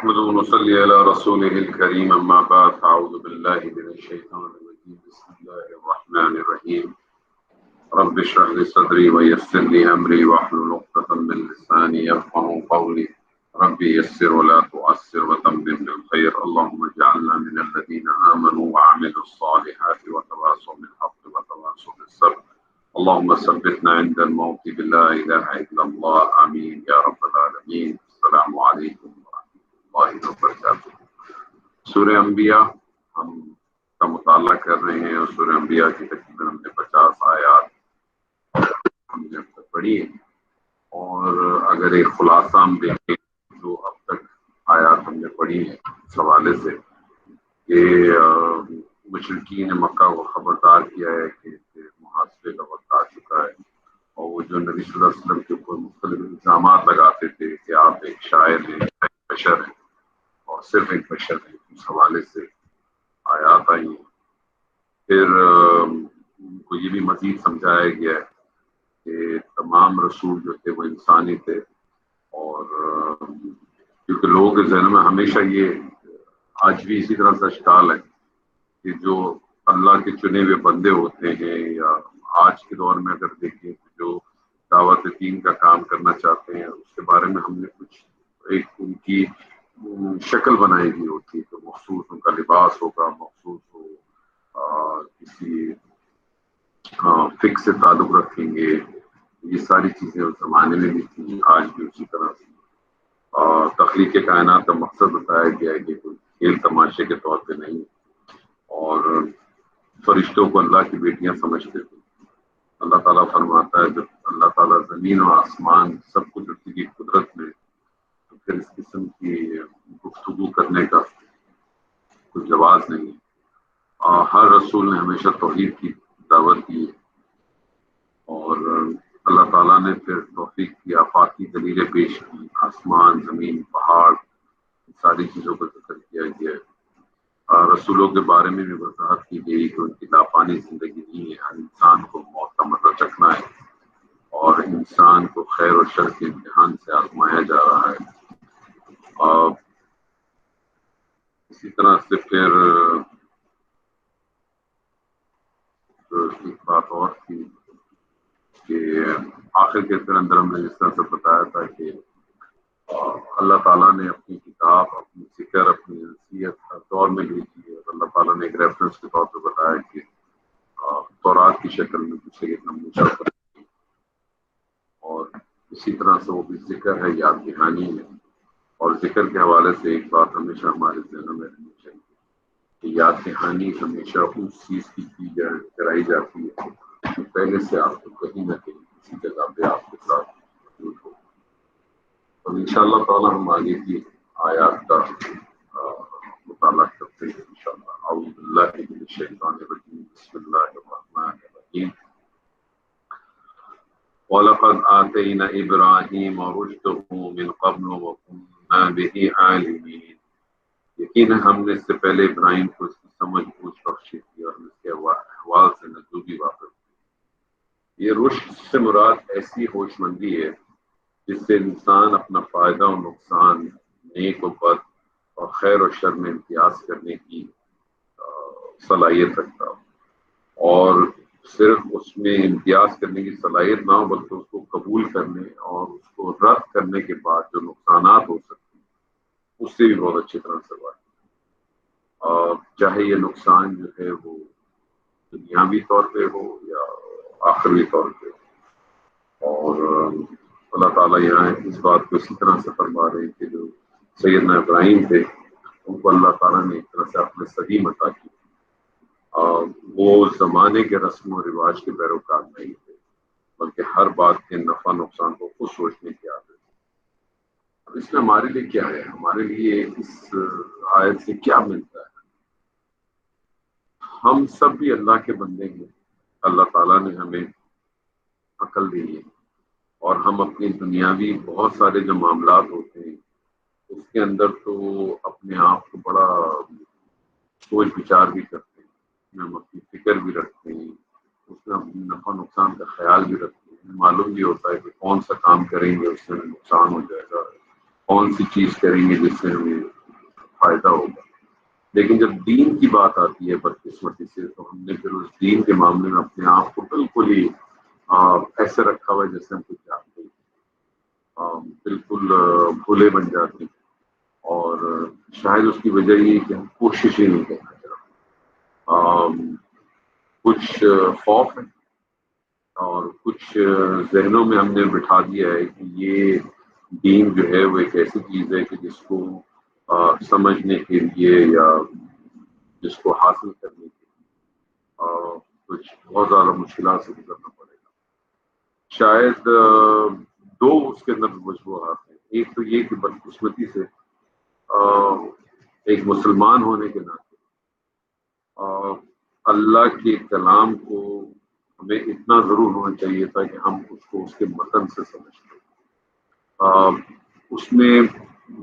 نحمده ونصلي على رسوله الكريم أما بعد أعوذ بالله من الشيطان الرجيم بسم الله الرحمن الرحيم رب اشرح لي صدري ويسر لي أمري واحلل عقدة من لساني يفقهوا قولي ربي يسر ولا تعسر وتمم بالخير اللهم اجعلنا من الذين آمنوا وعملوا الصالحات وتواصوا بالحق وتواصوا بالصبر اللهم ثبتنا عند الموت بلا إله إلا الله آمين يا رب العالمين السلام عليكم ورحمۃ اللہ وبرکاتہ۔ سورہ انبیاء ہم کا مطالعہ کر رہے ہیں اور سورہ انبیاء کی تقریباً ہم نے 50 آیات ہم نے اب تک پڑھی ہیں، اور اگر ایک خلاصہ ہم دیکھیں جو اب تک آیات ہم نے پڑھی ہیں اس حوالے سے کہ مشرکین مکہ کو خبردار کیا ہے کہ محاسبے کا وقت آ چکا ہے، اور وہ جو نبی صلی اللہ علیہ وسلم کے اوپر مختلف الزامات لگاتے تھے کہ آپ ایک شاعر ہیں، ایک بشر ہیں اور صرف ایک بشر ہیں، اس حوالے سے آیات آئی ہیں۔ پھر ان کو یہ بھی مزید سمجھایا گیا ہے کہ تمام رسول جو تھے وہ انسانی تھے، اور کیونکہ لوگوں کے ذہن میں ہمیشہ یہ آج بھی اسی طرح سے اشکال ہے کہ جو اللہ کے چنے ہوئے بندے ہوتے ہیں، یا آج کے دور میں اگر دیکھیں تو جو دعوت دین کا کام کرنا چاہتے ہیں اس کے بارے میں ہم نے کچھ ایک ان کی شکل بنائی ہوئی ہوتی ہے، تو مخصوص ان کا لباس ہوگا، مخصوص ہو کسی فکس سے تعلق رکھیں گے، یہ ساری چیزیں اس زمانے میں بھی تھیں، آج بھی اسی طرح سے۔ تخلیق کائنات کا مقصد بتایا گیا ہے کہ کوئی کھیل تماشے کے طور پہ نہیں، اور فرشتوں کو اللہ کی بیٹیاں سمجھتے تھے۔ اللہ تعالیٰ فرماتا ہے جب اللہ تعالیٰ زمین و آسمان سب کچھ اسی کی قدرت میں، تو پھر اس قسم کی گفتگو کرنے کا کوئی جواز نہیں۔ ہر رسول نے ہمیشہ توحید کی دعوت دی، اور اللہ تعالیٰ نے پھر توحید کی آفاقی دلیلیں پیش کی، آسمان، زمین، پہاڑ، ساری چیزوں کا ذکر کیا گیا ہے۔ رسولوں کے بارے میں بھی وضاحت کی گئی کہ ان کی لاپانی زندگی نہیں ہے، ہر انسان کو موت کا مزہ چکھنا ہے، اور انسان کو خیر و شر کے امتحان سے آزمایا جا رہا ہے۔ اسی طرح سے پھر ایک بات اور تھی کہ آخر کے اندر ہم نے جس طرح سے بتایا تھا کہ اللہ تعالیٰ نے اپنی کتاب، اپنی ذکر، اپنی نصیحت ہر دور میں بھیجی ہے، اور اللہ تعالیٰ نے ایک ریفرنس کے طور پہ بتایا کہ تورات کی شکل میں کچھ ایک نمونہ، اور اسی طرح سے وہ بھی ذکر ہے، یاد دہانی ہے۔ اور ذکر کے حوالے سے ایک بات ہمیشہ ہمارے ذہنوں میں رہنی چاہیے کہ یاد دہانی ہمیشہ اس چیز کی کرائی جاتی ہے کہ پہلے سے آپ کو کہیں نہ کہیں کسی جگہ پہ آپ کے ساتھ موجود ہو۔ اور انشاءاللہ تعالیٰ ہم آگے کی آیات کا مطالعہ کرتے ہیں انشاءاللہ۔ اعوذ باللہ من الشیطان الرجیم بسم اللہ الرحمن الرحیم۔ وَلَقَدْ آتَيْنَا إِبْرَاهِيمَ رُشْدَهُ مِنْ قَبْلُ وَكُنَّا بِهِ عَالِمِينَ۔ یقیناً ہم نے اس سے پہلے ابراہیم کو اس کی سمجھ بوجھ بخشی تھی، اور اس کے احوال سے نجوبی واقف تھی۔ یہ رشد سے مراد ایسی ہوش مندی ہے جس سے انسان اپنا فائدہ و نقصان، نیک و بد اور خیر و شر میں امتیاز کرنے کی صلاحیت رکھتا ہو، اور صرف اس میں امتیاز کرنے کی صلاحیت نہ ہو بلکہ اس کو قبول کرنے اور اس کو رد کرنے کے بعد جو نقصانات ہو سکتے ہیں اس سے بھی بہت اچھی طرح سے واقف، چاہے یہ نقصان جو ہے وہ دنیاوی طور پہ ہو یا آخروی طور پہ ہو۔ اور اللہ تعالیٰ یہاں اس بات کو اسی طرح سے فرما رہے ہیں کہ جو سیدنا ابراہیم تھے ان کو اللہ تعالیٰ نے ایک طرح سے اپنے سلیم عطا کی، وہ زمانے کے رسم و رواج کے پیروکار نہیں تھے بلکہ ہر بات کے نفع نقصان کو خود سوچنے کی عادت تھی۔ اب اس میں ہمارے لیے کیا ہے، ہمارے لیے اس آیت سے کیا ملتا ہے؟ ہم سب بھی اللہ کے بندے ہیں، اللہ تعالیٰ نے ہمیں عقل دی ہے، اور ہم اپنی دنیاوی بہت سارے جو معاملات ہوتے ہیں اس کے اندر تو اپنے آپ کو بڑا سوچ بچار بھی کرتے ہیں، اس میں ہم اپنی فکر بھی رکھتے ہیں، اس میں اپنے نفع نقصان کا خیال بھی رکھتے ہیں، معلوم بھی ہوتا ہے کہ کون سا کام کریں گے اس سے نقصان ہو جائے گا، کون سی چیز کریں گے جس سے ہمیں فائدہ ہوگا. لیکن جب دین کی بات آتی ہے بدقسمتی سے تو ہم نے پھر اس دین کے معاملے میں اپنے آپ کو بالکل ہی ایسے رکھا ہوا ہے جیسے ہم کچھ جانتے ہیں، بالکل بھولے بن جاتے ہیں. اور شاید اس کی وجہ یہ کہ ہم کوشش ہی نہیں کرنا چاہتے. کچھ خوف ہے اور کچھ ذہنوں میں ہم نے بٹھا دیا ہے کہ یہ دین جو ہے وہ ایک ایسی چیز ہے کہ جس کو سمجھنے کے لیے یا جس کو حاصل کرنے کے لیے کچھ بہت زیادہ مشکلات سے گزرنا پڑے گا. شاید دو اس کے اندر وجوہات ہیں. ایک تو یہ کہ بدقسمتی سے ایک مسلمان ہونے کے ناطے اللہ کے کلام کو ہمیں اتنا ضرور ہونا چاہیے تھا کہ ہم اس کو اس کے متن سے سمجھتے. اس میں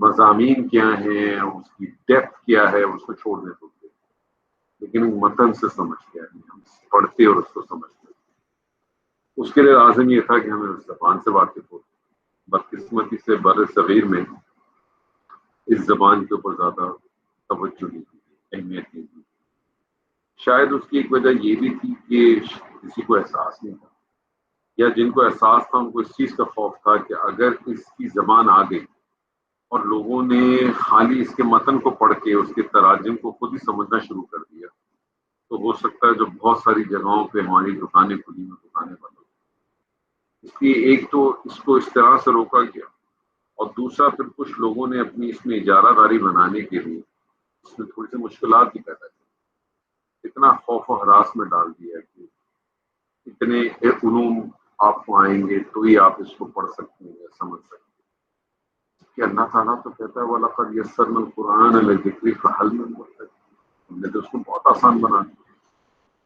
مضامین کیا ہیں، اس کی ڈیپتھ کیا ہے، اس کو چھوڑنے تو لیکن متن سے سمجھتے ہیں، ہم پڑھتے اور اس کو سمجھتے. اس کے لیے لازم یہ تھا کہ ہمیں اس زبان سے واقف ہو. بدقسمتی سے بر صغیر میں اس زبان کے اوپر زیادہ توجہ نہیں دی، اہمیت نہیں دی. شاید اس کی ایک وجہ یہ بھی تھی کہ کسی کو احساس نہیں تھا، یا جن کو احساس تھا ان کو اس چیز کا خوف تھا کہ اگر اس کی زبان آ گئی اور لوگوں نے خالی اس کے متن کو پڑھ کے اس کے تراجم کو خود ہی سمجھنا شروع کر دیا تو ہو سکتا ہے جو بہت ساری جگہوں پہ ہماری دکانیں کھلی ہیں دکانیں بند ہو. اس لیے ایک تو اس کو اس طرح سے روکا گیا، اور دوسرا پھر کچھ لوگوں نے اپنی اس میں اجارہ داری بنانے کے لیے اس میں تھوڑی سی مشکلات بھی پیدا کی. اتنا خوف و ہراس میں ڈال دیا کہ اتنے علوم آپ کو آئیں گے تو ہی آپ اس کو پڑھ سکتے ہیں یا سمجھ سکتے ہیں. کہ اللہ تعالیٰ تو کہتا ہے وَلَقَدْ يَسَّرْنَا الْقُرْآنَ لِلذِّكْرِ فَهَلْ مِن مُدَّكِرٍ. ہم نے تو اس کو بہت آسان بنا دیا.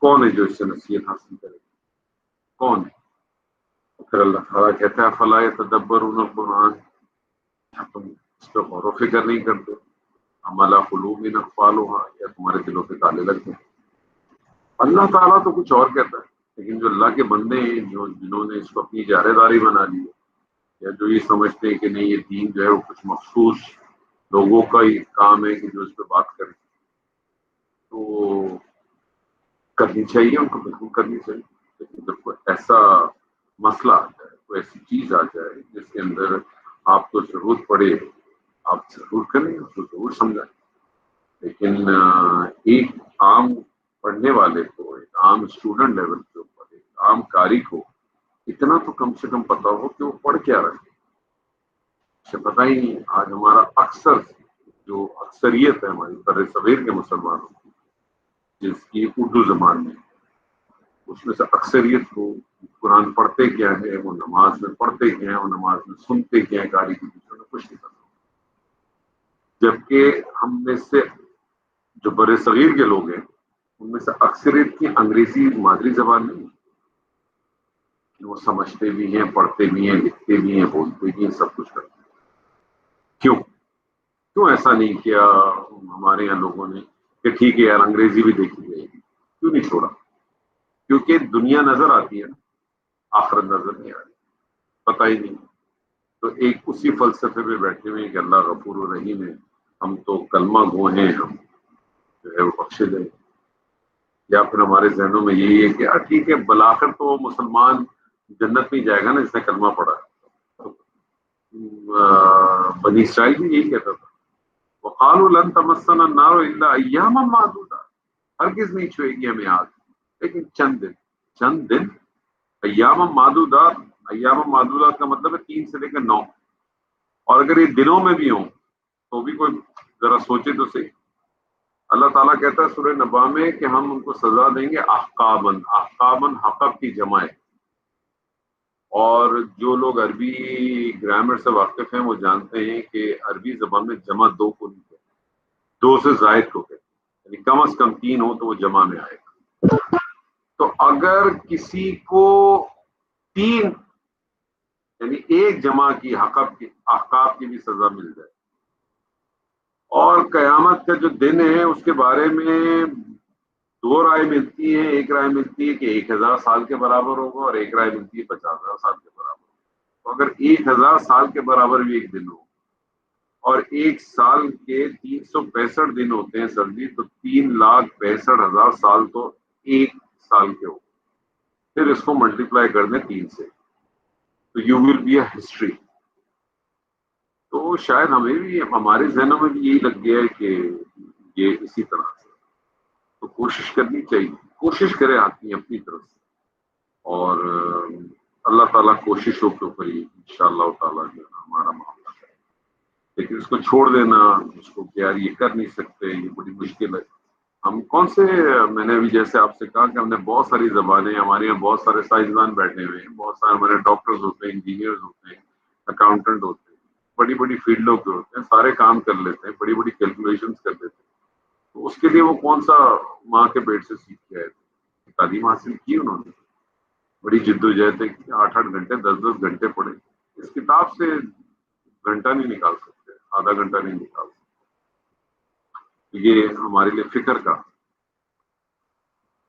کون ہے جو اس سے نصیحت حاصل کرے گا؟ کون ہے؟ پھر اللہ تعالیٰ کہتا ہے فَلَا يَتَدَبَّرُونَ الْقُرْآنَ. تم اس پہ غور و فکر نہیں کرتے. أَمْ عَلَىٰ قُلُوبٍ أَقْفَالُهَا. یا تمہارے دلوں پہ تالے لگتے ہیں. اللہ تعالیٰ تو کچھ اور کہتا ہے، لیکن جو اللہ کے بندے ہیں جنہوں نے اس کو اپنی اجارہ داری بنا لی ہے، یا جو یہ سمجھتے ہیں کہ نہیں یہ دین جو ہے وہ کچھ مخصوص لوگوں کا ہی کام ہے کہ جو اس پہ بات کریں، تو کرنی چاہیے، ان کو بالکل کرنی چاہیے. لیکن جب کوئی ایسا مسئلہ آ جائے، کوئی ایسی چیز آ جائے جس کے اندر آپ کو ضرورت پڑے، آپ ضرور کریں، اس کو ضرور سمجھائیں. لیکن ایک عام پڑھنے والے کو، ایک عام اسٹوڈنٹ لیول کے اوپر، ایک عام قاری کو اتنا تو کم سے کم پتا ہو کہ وہ پڑھ کیا رہے. اسے پتہ ہی نہیں. آج ہمارا اکثر جو اکثریت ہے ہماری بر صغیر کے مسلمانوں کی، جس کی اردو زبان میں، اس میں سے اکثریت کو قرآن پڑھتے کیا ہے، وہ نماز میں پڑھتے کیا ہے، وہ نماز میں سنتے کیا ہے، قاری کی پیچھے میں کچھ نہیں پتا. جبکہ ہم میں سے جو بر صغیر کے لوگ ہیں ان میں سے اکثریت کی انگریزی مادری زبان نہیں ہے. وہ سمجھتے بھی ہیں، پڑھتے بھی ہیں، لکھتے بھی ہیں، بولتے بھی ہیں، سب کچھ کرتے ہیں. کیوں ایسا نہیں کیا ہمارے یہاں لوگوں نے کہ ٹھیک ہے یار انگریزی بھی دیکھی جائے گی؟ کیوں نہیں چھوڑا؟ کیونکہ دنیا نظر آتی ہے نا، آخرت نظر نہیں آ رہی، پتہ ہی نہیں. تو ایک اسی فلسفے میں بیٹھے ہوئے کہ اللہ غفور و رحیم ہے، ہم تو کلمہ گو ہیں، ہم جو ہے وہ بخشے جائیں. یا پھر ہمارے ذہنوں میں یہی ہے کہ یار ٹھیک ہے بالآخر تو مسلمان جنت میں جائے گا نا جس نے کلمہ پڑھا. بنی اسرائیل بھی یہی کہتا تھا، وقالوا لن تمسنا النار الا ایاما معدودہ. ہرگز نہیں چھوئے گی ہمیں آگ لیکن چند دن. ایام معدودات، ایام معدودات کا مطلب ہے 3 سے لے کر 9. اور اگر یہ دنوں میں بھی ہوں تو بھی کوئی ذرا سوچے تو صحیح. اللہ تعالیٰ کہتا ہے سورہ نبا میں کہ ہم ان کو سزا دیں گے احقاباً. احقاباً حقب کی جمع ہے. اور جو لوگ عربی گرامر سے واقف ہیں وہ جانتے ہیں کہ عربی زبان میں جمع 2 کو نہیں کہتے، 2 سے زائد کو کہتے ہیں. یعنی کم از کم 3 ہو تو وہ جمع میں آئے گا. تو اگر کسی کو 3 یعنی ایک جمع کی احقاب کی بھی سزا مل جائے، اور قیامت کا جو دن ہے اس کے بارے میں 2 رائے ملتی ہیں. ایک رائے ملتی ہے کہ 1000 سال کے برابر ہوگا، اور ایک رائے ملتی ہے 50,000 سال کے برابر. تو اگر 1000 سال کے برابر بھی ایک دن ہو اور ایک سال کے 365 دن ہوتے ہیں سر جی، تو 3,65,000 سال تو ایک سال کے ہو، پھر اس کو ملٹیپلائی کر دیں 3 سے، تو you will be a history. تو شاید ہمیں بھی، ہمارے ذہنوں میں بھی یہی لگ گیا ہے کہ یہ اسی طرح سے. تو کوشش کرنی چاہیے، کوشش کرے آدمی اپنی طرف سے، اور اللہ تعالیٰ کوششوں کے اوپر ہی انشاءاللہ تعالیٰ جو ہے ہمارا معاملہ ہے. لیکن اس کو چھوڑ دینا، اس کو کہ یار یہ کر نہیں سکتے، یہ بڑی مشکل ہے. ہم کون سے، میں نے ابھی جیسے آپ سے کہا کہ ہم نے بہت ساری زبانیں، ہمارے یہاں بہت سارے سائنسدان بیٹھے ہوئے ہیں، بہت سارے ہمارے ڈاکٹرز ہوتے ہیں، انجینئرز ہوتے ہیں، اکاؤنٹنٹ ہوتے ہیں، بڑی بڑی فیلڈوں کے ہوتے ہیں، سارے کام کر لیتے ہیں، بڑی بڑی کیلکولیشنز کر لیتے ہیں. تو اس کے لیے وہ کون سا ماں کے پیٹ سے سیکھ کے آئے تھے؟ تعلیم حاصل کی انہوں نے، بڑی جدوجہد ہے کہ 8 8 گھنٹے 10 10 گھنٹے پڑھے. اس کتاب سے گھنٹہ نہیں نکال سکتے، آدھا گھنٹہ نہیں نکال سکتے. یہ ہمارے لیے فکر کا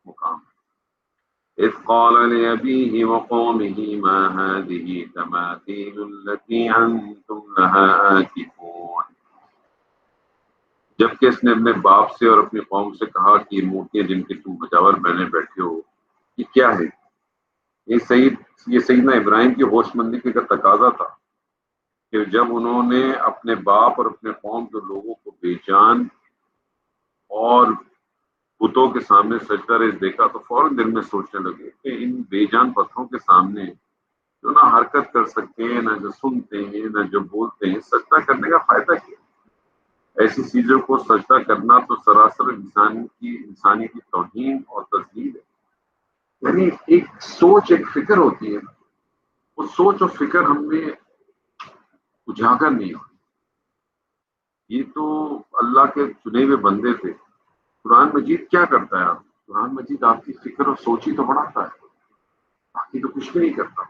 مقام ہے. اذ قال لأبيه وقومه ما هذه التماثيل التي أنتم لها آكفون. جبکہ اس نے اپنے باپ سے اور اپنی قوم سے کہا کہ یہ مورتیاں جن کے تم بجاور بہنے بیٹھے ہو، یہ کیا ہے؟ یہ سیدنا ابراہیم کی ہوش مندی کا تقاضا تھا کہ جب انہوں نے اپنے باپ اور اپنے قوم کے لوگوں کو بے جان اور بتوں کے سامنے سجدہ ریز دیکھا تو فوراً دل میں سوچنے لگے کہ ان بے جان پتھروں کے سامنے جو نہ حرکت کر سکتے ہیں، نہ جو سنتے ہیں، نہ جو بولتے ہیں، سجدہ کرنے کا فائدہ کیا؟ ایسی چیزوں کو سجدہ کرنا تو سراسر انسانی کی توہین اور تذلیل ہے. یعنی ایک سوچ، ایک فکر ہوتی ہے، وہ سوچ اور فکر ہم میں اجاگر نہیں ہوتی. یہ تو اللہ کے چنے ہوئے بندے تھے. قرآن مجید کیا کرتا ہے؟ قرآن مجید آپ کی فکر اور سوچ ہی تو بڑھاتا ہے، باقی تو کچھ بھی نہیں کرتا.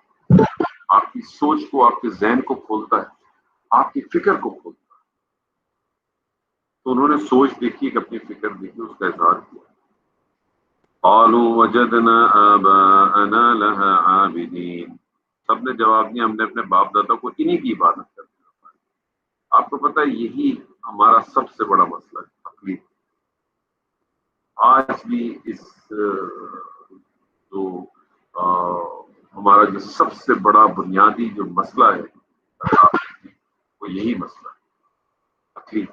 آپ کی سوچ کو، آپ کے ذہن کو کھولتا ہے، آپ کی فکر کو کھولتا ہے. تو انہوں نے سوچ دیکھی، اپنی فکر دیکھی، اس کا اظہار کیا. قالوا وجدنا آباءنا لها عابدين. سب نے جواب دیا ہم نے اپنے باپ دادا کو انہی کی عبادت کرتے. آپ کو پتہ ہے یہی ہمارا سب سے بڑا مسئلہ ہے، تقلید. آج بھی اس جو ہمارا جو سب سے بڑا بنیادی جو مسئلہ ہے وہ یہی مسئلہ ہے، تقلید.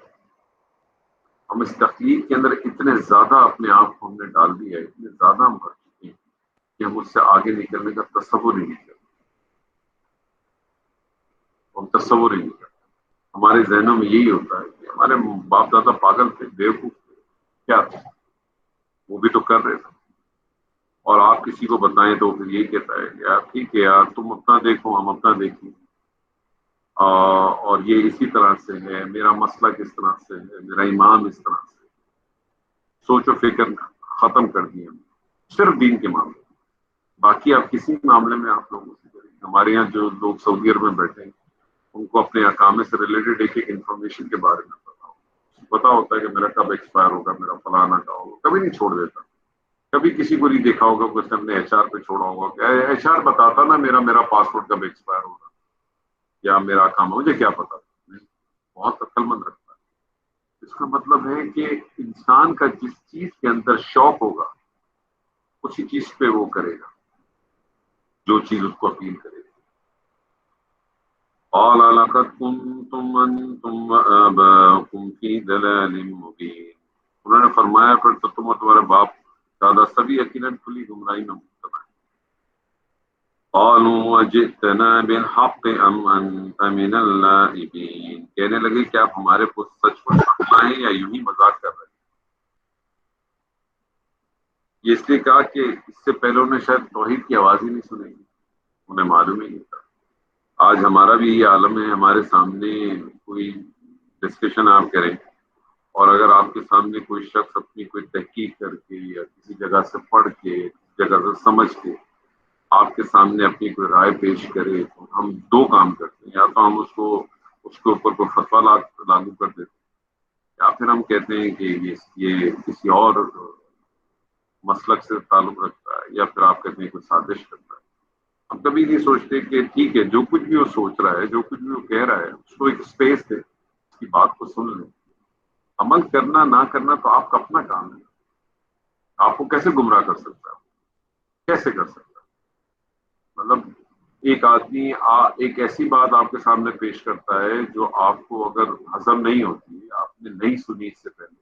ہم اس تقلید کے اندر اتنے زیادہ اپنے آپ کو ہم نے ڈال دیا ہے، اتنے زیادہ ہم کر چکے ہیں کہ ہم اس سے آگے نکلنے کا تصور ہی نہیں کرتے. ہم تصور ہی نہیں کرتے. ہمارے ذہنوں میں یہی ہوتا ہے کہ ہمارے باپ دادا پاگل تھے، بیوقوف تھے، کیا تھے، وہ بھی تو کر رہے تھے. اور آپ کسی کو بتائیں تو پھر یہی کہتا ہے کہ یار ٹھیک ہے یار، تم اپنا دیکھو ہم اپنا دیکھیں، اور یہ اسی طرح سے ہے، میرا مسئلہ کس طرح سے ہے، میرا ایمان اس طرح سے. سوچ و فکر ختم کر دی ہم صرف دین کے معاملے میں. باقی آپ کسی معاملے میں آپ لوگوں سے کریں. ہمارے یہاں جو لوگ سعودی عرب میں بیٹھے ہیں ان کو اپنے اقامے سے ریلیٹڈ ایک ایک انفارمیشن کے بارے میں پتا ہوتا ہے کہ میرا کب ایکسپائر ہوگا، میرا فلانا کا ہوگا. کبھی نہیں چھوڑ دیتا. کبھی کسی کو نہیں دیکھا ہوگا کہ اس نے اپنے ایچ آر پہ چھوڑا ہوگا کہ ایچ آر بتاتا نا میرا پاسپورٹ کب ایکسپائر ہوگا یا میرا کام، مجھے کیا پتا. بہت عقل مند رکھتا ہے. اس کا مطلب ہے کہ انسان کا جس چیز کے اندر شوق ہوگا اسی چیز پہ وہ کرے گا، جو چیز اس کو اپیل کرے گا. قال لقد كنتم انتم وآباؤكم في ضلال مبين. انہوں نے فرمایا پھر تو تم اور تمہارے باپ دادا سبھی یقیناً کھلی گمراہی میں مبتلا ہیں. قالوا وجئتنا بالحق ام انت من اللاعبين. کہنے لگے کہ آپ ہمارے کو سچ کو فرمائیں یا یوں ہی مذاق کر رہے ہیں. یہ اس لیے کہا کہ اس سے پہلے انہیں شاید توحید کی آواز ہی نہیں سنی، انہیں معلوم ہی نہیں تھا. آج ہمارا بھی یہ عالم ہے، ہمارے سامنے کوئی ڈسکشن آپ کریں اور اگر آپ کے سامنے کوئی شخص اپنی کوئی تحقیق کر کے یا کسی جگہ سے پڑھ کے، کسی جگہ سے سمجھ کے آپ کے سامنے اپنی کوئی رائے پیش کرے تو ہم دو کام کرتے ہیں. یا تو ہم اس کے اوپر کوئی فتویٰ لاگو کر دیتے ہیں، یا پھر ہم کہتے ہیں کہ یہ کسی اور مسلک سے تعلق رکھتا ہے، یا پھر آپ کہتے ہیں کوئی سازش کرتا ہے. ہم کبھی نہیں سوچتے کہ ٹھیک ہے جو کچھ بھی وہ سوچ رہا ہے، جو کچھ بھی وہ کہہ رہا ہے، اس کو ایک اسپیس دے. کی بات کو سن لیں. عمل کرنا نہ کرنا تو آپ کا اپنا کام ہے. آپ کو کیسے گمراہ کر سکتا ہے؟ کیسے کر سکتا ہے؟ مطلب ایک آدمی ایک ایسی بات آپ کے سامنے پیش کرتا ہے جو آپ کو اگر ہضم نہیں ہوتی، آپ نے نہیں سنی اس سے پہلے،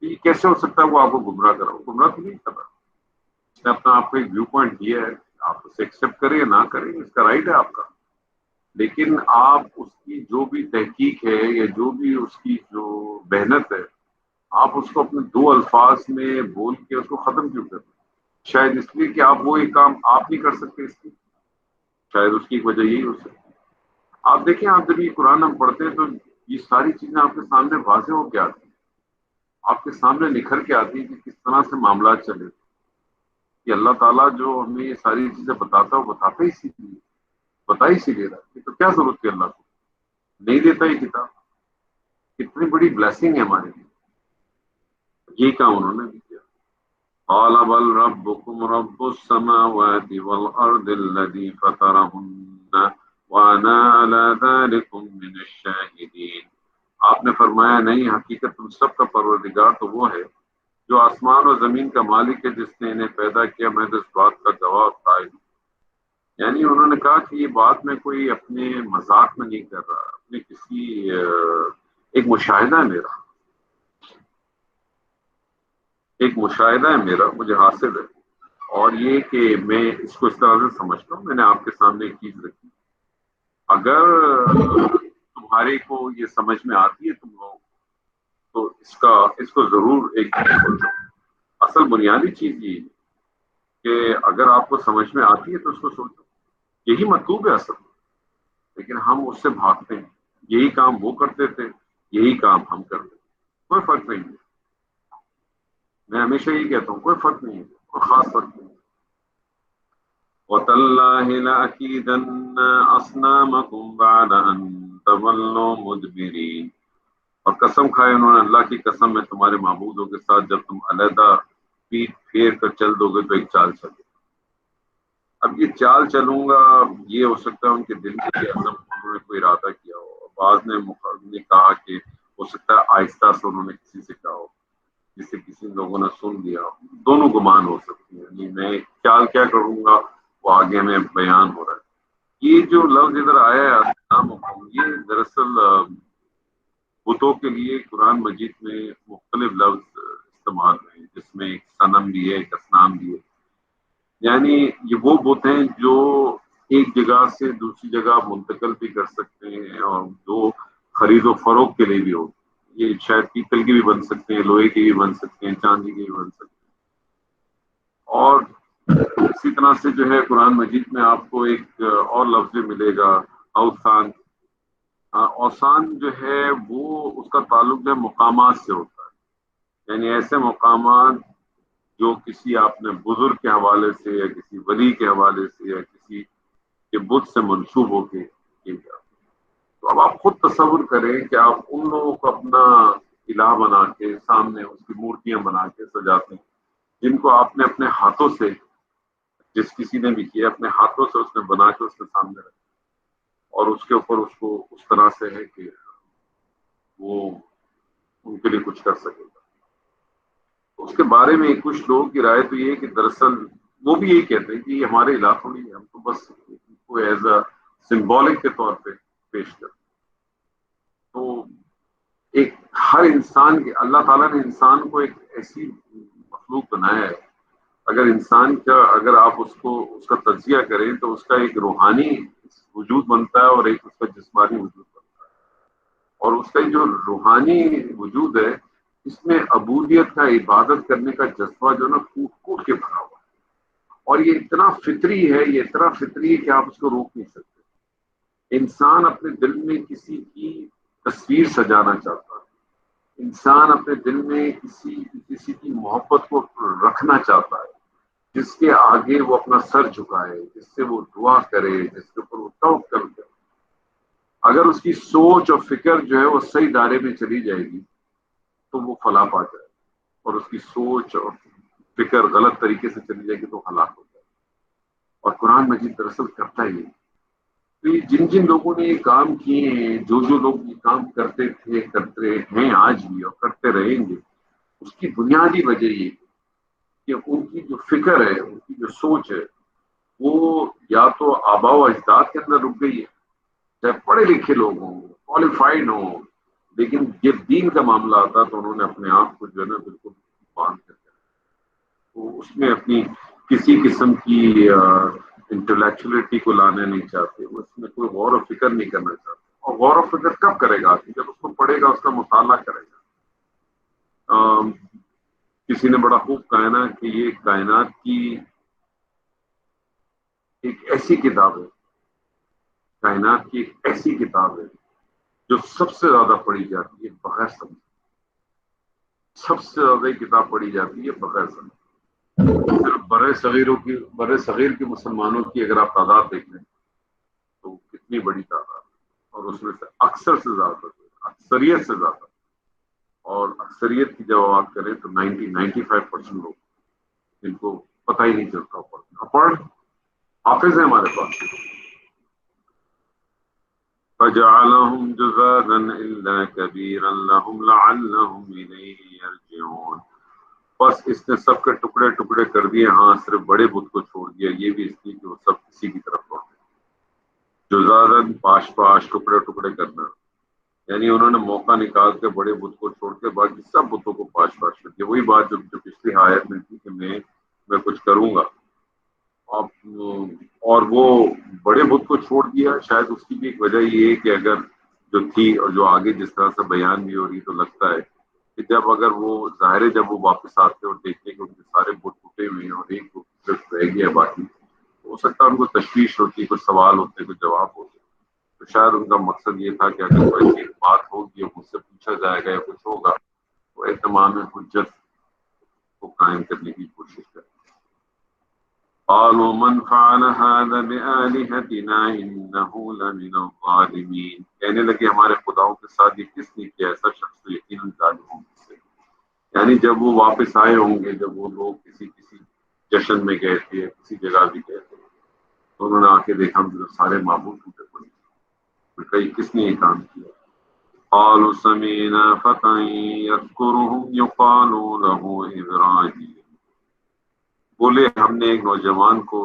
تو یہ کیسے ہو سکتا ہے وہ آپ کو گمراہ کرا؟ گمراہ تو نہیں کر رہا. اس نے اپنا آپ کو ایک ویو پوائنٹ دیا ہے، آپ اسے ایکسیپٹ کریں یا نہ کریں، اس کا رائٹ ہے آپ کا. لیکن آپ اس کی جو بھی تحقیق ہے یا جو بھی اس کی جو محنت ہے، آپ اس کو اپنے دو الفاظ میں بول کے اس کو ختم کیوں کرتے ہیں؟ شاید اس لیے کہ آپ وہ ایک کام آپ نہیں کر سکتے. اس کی شاید اس کی ایک وجہ یہی ہو سکتی ہے. آپ دیکھیں، آپ جب یہ قرآن ہم پڑھتے ہیں تو یہ ساری چیزیں آپ کے سامنے واضح ہو کے آتی ہیں، آپ کے سامنے نکھر کے آتی ہیں کہ کس طرح سے معاملات چلے. کہ اللہ تعالیٰ جو ہمیں یہ ساری چیزیں بتاتا ہے وہ بتاتا ہی اسی لیے، بتا ہی اسی لیے رہا ہے. تو کیا ضرورت تھی اللہ کو؟ نہیں دیتا یہ کتاب. کتنی بڑی بلیسنگ ہے ہمارے لیے. یہ کام انہوں نے بھی کیا. قال بل ربكم رب السماوات والأرض الذي فطرهن وأنا على ذلك من الشاهدين. آپ نے فرمایا نہیں، حقیقت تم سب کا پروردگار تو وہ ہے جو آسمان اور زمین کا مالک ہے، جس نے انہیں پیدا کیا. میں تو اس بات کا گواہ اور قائل ہوں. یعنی انہوں نے کہا کہ یہ بات میں کوئی اپنے مذاق میں نہیں کر رہا، اپنے کسی ایک مشاہدہ ہے میرا، ایک مشاہدہ ہے میرا، مجھے حاصل ہے. اور یہ کہ میں اس کو اس طرح سے سمجھتا ہوں. میں نے آپ کے سامنے ایک چیز رکھی، اگر تمہارے کو یہ سمجھ میں آتی ہے تم لوگ، تو اس کو ضرور ایک سوچو. اصل بنیادی چیز یہ ہے کہ اگر آپ کو سمجھ میں آتی ہے تو اس کو سوچو. یہی مطلوب ہے اصل. لیکن ہم اس سے بھاگتے ہیں. یہی کام وہ کرتے تھے، یہی کام ہم کرتے تھے. کوئی فرق نہیں ہے. میں ہمیشہ یہی کہتا ہوں، کوئی فرق نہیں ہے، کوئی خاص فرق نہیں ہے. وَتَاللَّهِ لَأَكِيدَنَّ أَصْنَامَكُمْ بَعْدَ أَن تَوَلُّوا مُدْبِرِينَ. اور قسم کھائے انہوں نے اللہ کی قسم، میں تمہارے معبودوں کے ساتھ جب تم علیحدہ پیٹ پھیر کر چل دو گے تو ایک چال چلو. اب یہ چال چلوں گا، یہ ہو سکتا ہے ان کے دل میں یہ عزم انہوں نے کوئی ارادہ کیا ہو. بعض نے کہا کہ ہو سکتا ہے آہستہ سے انہوں نے کسی سے کہا ہو، جسے کسی لوگوں نے سن لیا. دونوں گمان ہو سکتی ہیں. یعنی میں خیال کیا کروں گا وہ آگے میں بیان ہو رہا ہے. یہ جو لفظ ادھر آیا ہے اسلام حکم، یہ دراصل بتوں کے لیے قرآن مجید میں مختلف لفظ استعمال ہوئے ہیں، جس میں ایک صنم بھی ہے، ایک اسنام بھی ہے. یعنی یہ وہ بت ہیں جو ایک جگہ سے دوسری جگہ منتقل بھی کر سکتے ہیں، اور جو خرید و فروخت کے لیے بھی ہو. یہ شاید پیتل کے بھی بن سکتے ہیں، لوہے کے بھی بن سکتے ہیں، چاندی کے بھی بن سکتے ہیں. اور اسی طرح سے جو ہے قرآن مجید میں آپ کو ایک اور لفظ ملے گا، اوثان. اوثان جو ہے وہ اس کا تعلق جو ہے مقامات سے ہوتا ہے. یعنی ایسے مقامات جو کسی آپ نے بزرگ کے حوالے سے یا کسی ولی کے حوالے سے یا کسی کے بت سے منسوب ہو کے کیے جاتے. تو اب آپ خود تصور کریں کہ آپ ان لوگوں کو اپنا الہ بنا کے سامنے اس کی مورتیاں بنا کے سجاتے ہیں، جن کو آپ نے اپنے ہاتھوں سے، جس کسی نے بھی کیا اپنے ہاتھوں سے اس نے بنا کے اس کے سامنے رکھا، اور اس کے اوپر اس کو اس طرح سے ہے کہ وہ ان کے لیے کچھ کر سکے گا. اس کے بارے میں کچھ لوگوں کی رائے تو یہ ہے کہ دراصل وہ بھی یہی کہتے ہیں کہ یہ ہمارے علاقوں میں ہم تو بس ان کو ایز اے سمبولک کے طور پہ پیش کرتے. تو ایک ہر انسان کے اللہ تعالیٰ نے انسان کو ایک ایسی مخلوق بنایا ہے. اگر آپ اس کا تجزیہ کریں تو اس کا ایک روحانی وجود بنتا ہے اور ایک اس کا جسمانی وجود بنتا ہے. اور اس کا جو روحانی وجود ہے، اس میں عبودیت کا، عبادت کرنے کا جذبہ جو نا کوٹ کوٹ کے بھرا ہوا ہے. اور یہ اتنا فطری ہے، یہ اتنا فطری ہے کہ آپ اس کو روک نہیں سکتے. انسان اپنے دل میں کسی کی تصویر سجانا چاہتا ہے. انسان اپنے دل میں کسی کی محبت کو رکھنا چاہتا ہے، جس کے آگے وہ اپنا سر جھکائے، جس سے وہ دعا کرے، جس کے اوپر وہ توکل کرے. اگر اس کی سوچ اور فکر جو ہے وہ صحیح دائرے میں چلی جائے گی تو وہ فلاح پا جائے. اور اس کی سوچ اور فکر غلط طریقے سے چلی جائے گی تو ہلاک ہو جائے. اور قرآن مجید دراصل کرتا ہی ہے. تو یہ جن جن لوگوں نے یہ کام کیے ہیں، جو جو لوگ یہ کام کرتے تھے، کرتے ہیں آج بھی اور کرتے رہیں گے، اس کی بنیادی وجہ یہ کہ ان کی جو فکر ہے، ان کی جو سوچ ہے، وہ یا تو آباء و اجداد کے اندر رک گئی ہے، چاہے پڑھے لکھے لوگ ہوں، کوالیفائڈ ہوں، لیکن جب دین کا معاملہ آتا تو انہوں نے اپنے آپ کو جو ہے نا بالکل باندھ کر کے تو اس میں اپنی کسی قسم کی انٹلیکچولیٹی کو لانا نہیں چاہتے، اس میں کوئی غور و فکر نہیں کرنا چاہتے۔ اور غور و فکر کب کرے گا آدمی؟ جب اس کو پڑھے گا، اس کا مطالعہ کرے گا۔ کسی نے بڑا خوب کہا نا کہ یہ کائنات کی ایک ایسی کتاب ہے، کائنات کی ایک ایسی کتاب ہے جو سب سے زیادہ پڑھی جاتی ہے بغیر سمجھے، سب سے زیادہ کتاب پڑھی جاتی ہے بغیر سمجھے۔ صرف برے صغیر کے مسلمانوں کی اگر آپ تعداد دیکھ لیں تو کتنی بڑی تعداد ہے، اور اس میں سے اکثر سے زیادہ، اکثریت سے زیادہ، اور اکثریت کی جب بات کریں تو 95% لوگ جن کو پتہ ہی نہیں چلتا پڑھ حافظ ہے ہمارے پاس۔ فجعلهم جذاذا الا كبيرا لهم لعلهم اليه يرجعون۔ بس اس نے سب کے ٹکڑے ٹکڑے کر دیے، ہاں صرف بڑے بت کو چھوڑ دیا، یہ بھی اس لیے کہ وہ سب کسی کی طرف لوٹ گئے۔ جزازن پاش پاش، ٹکڑے ٹکڑے کرنا، یعنی انہوں نے موقع نکال کے بڑے بت کو چھوڑ کے باقی سب بتوں کو پاش پاش کر دیا۔ وہی بات جو پچھلی آیت میں تھی کہ میں کچھ کروں گا، اور وہ بڑے بت کو چھوڑ دیا۔ شاید اس کی بھی ایک وجہ یہ ہے کہ اگر جو تھی اور جو آگے جس طرح سے بیان بھی ہو رہی تو لگتا ہے کہ جب اگر وہ ظاہر ہے جب وہ واپس آتے اور دیکھتے کہ ان کے سارے بت ٹوٹے ہوئے ہیں اور ایک بت صرف رہ گیا باقی، ہو سکتا ہے ان کو تشویش ہوتی، کچھ سوال ہوتے، کچھ جواب ہوتے، تو شاید ان کا مقصد یہ تھا کہ اگر کوئی ایک بات ہوگی اور مجھ سے پوچھا جائے گا یا کچھ ہوگا تو اہتمام حجت کو قائم کرنے کی کوشش کریں۔ قالوا من فعل هذا بآلهتنا إنه لمن الظالمين، کہنے لگے ہمارے خداؤں کے ساتھ یہ کس نے کیا؟ ایسا شخص تو یقیناً ظالموں میں سے۔ یعنی جب وہ واپس آئے ہوں گے، جب وہ لوگ کسی جشن میں گئے تھے، کسی جگہ بھی گئے تھے، تو انہوں نے آ کے دیکھا سارے معبود ٹوٹے پڑے، پھر کئی کس نے یہ کام کیا؟ قالوا سمعنا فتى يذكرهم يقال له إبراهيم، بولے ہم نے ایک نوجوان کو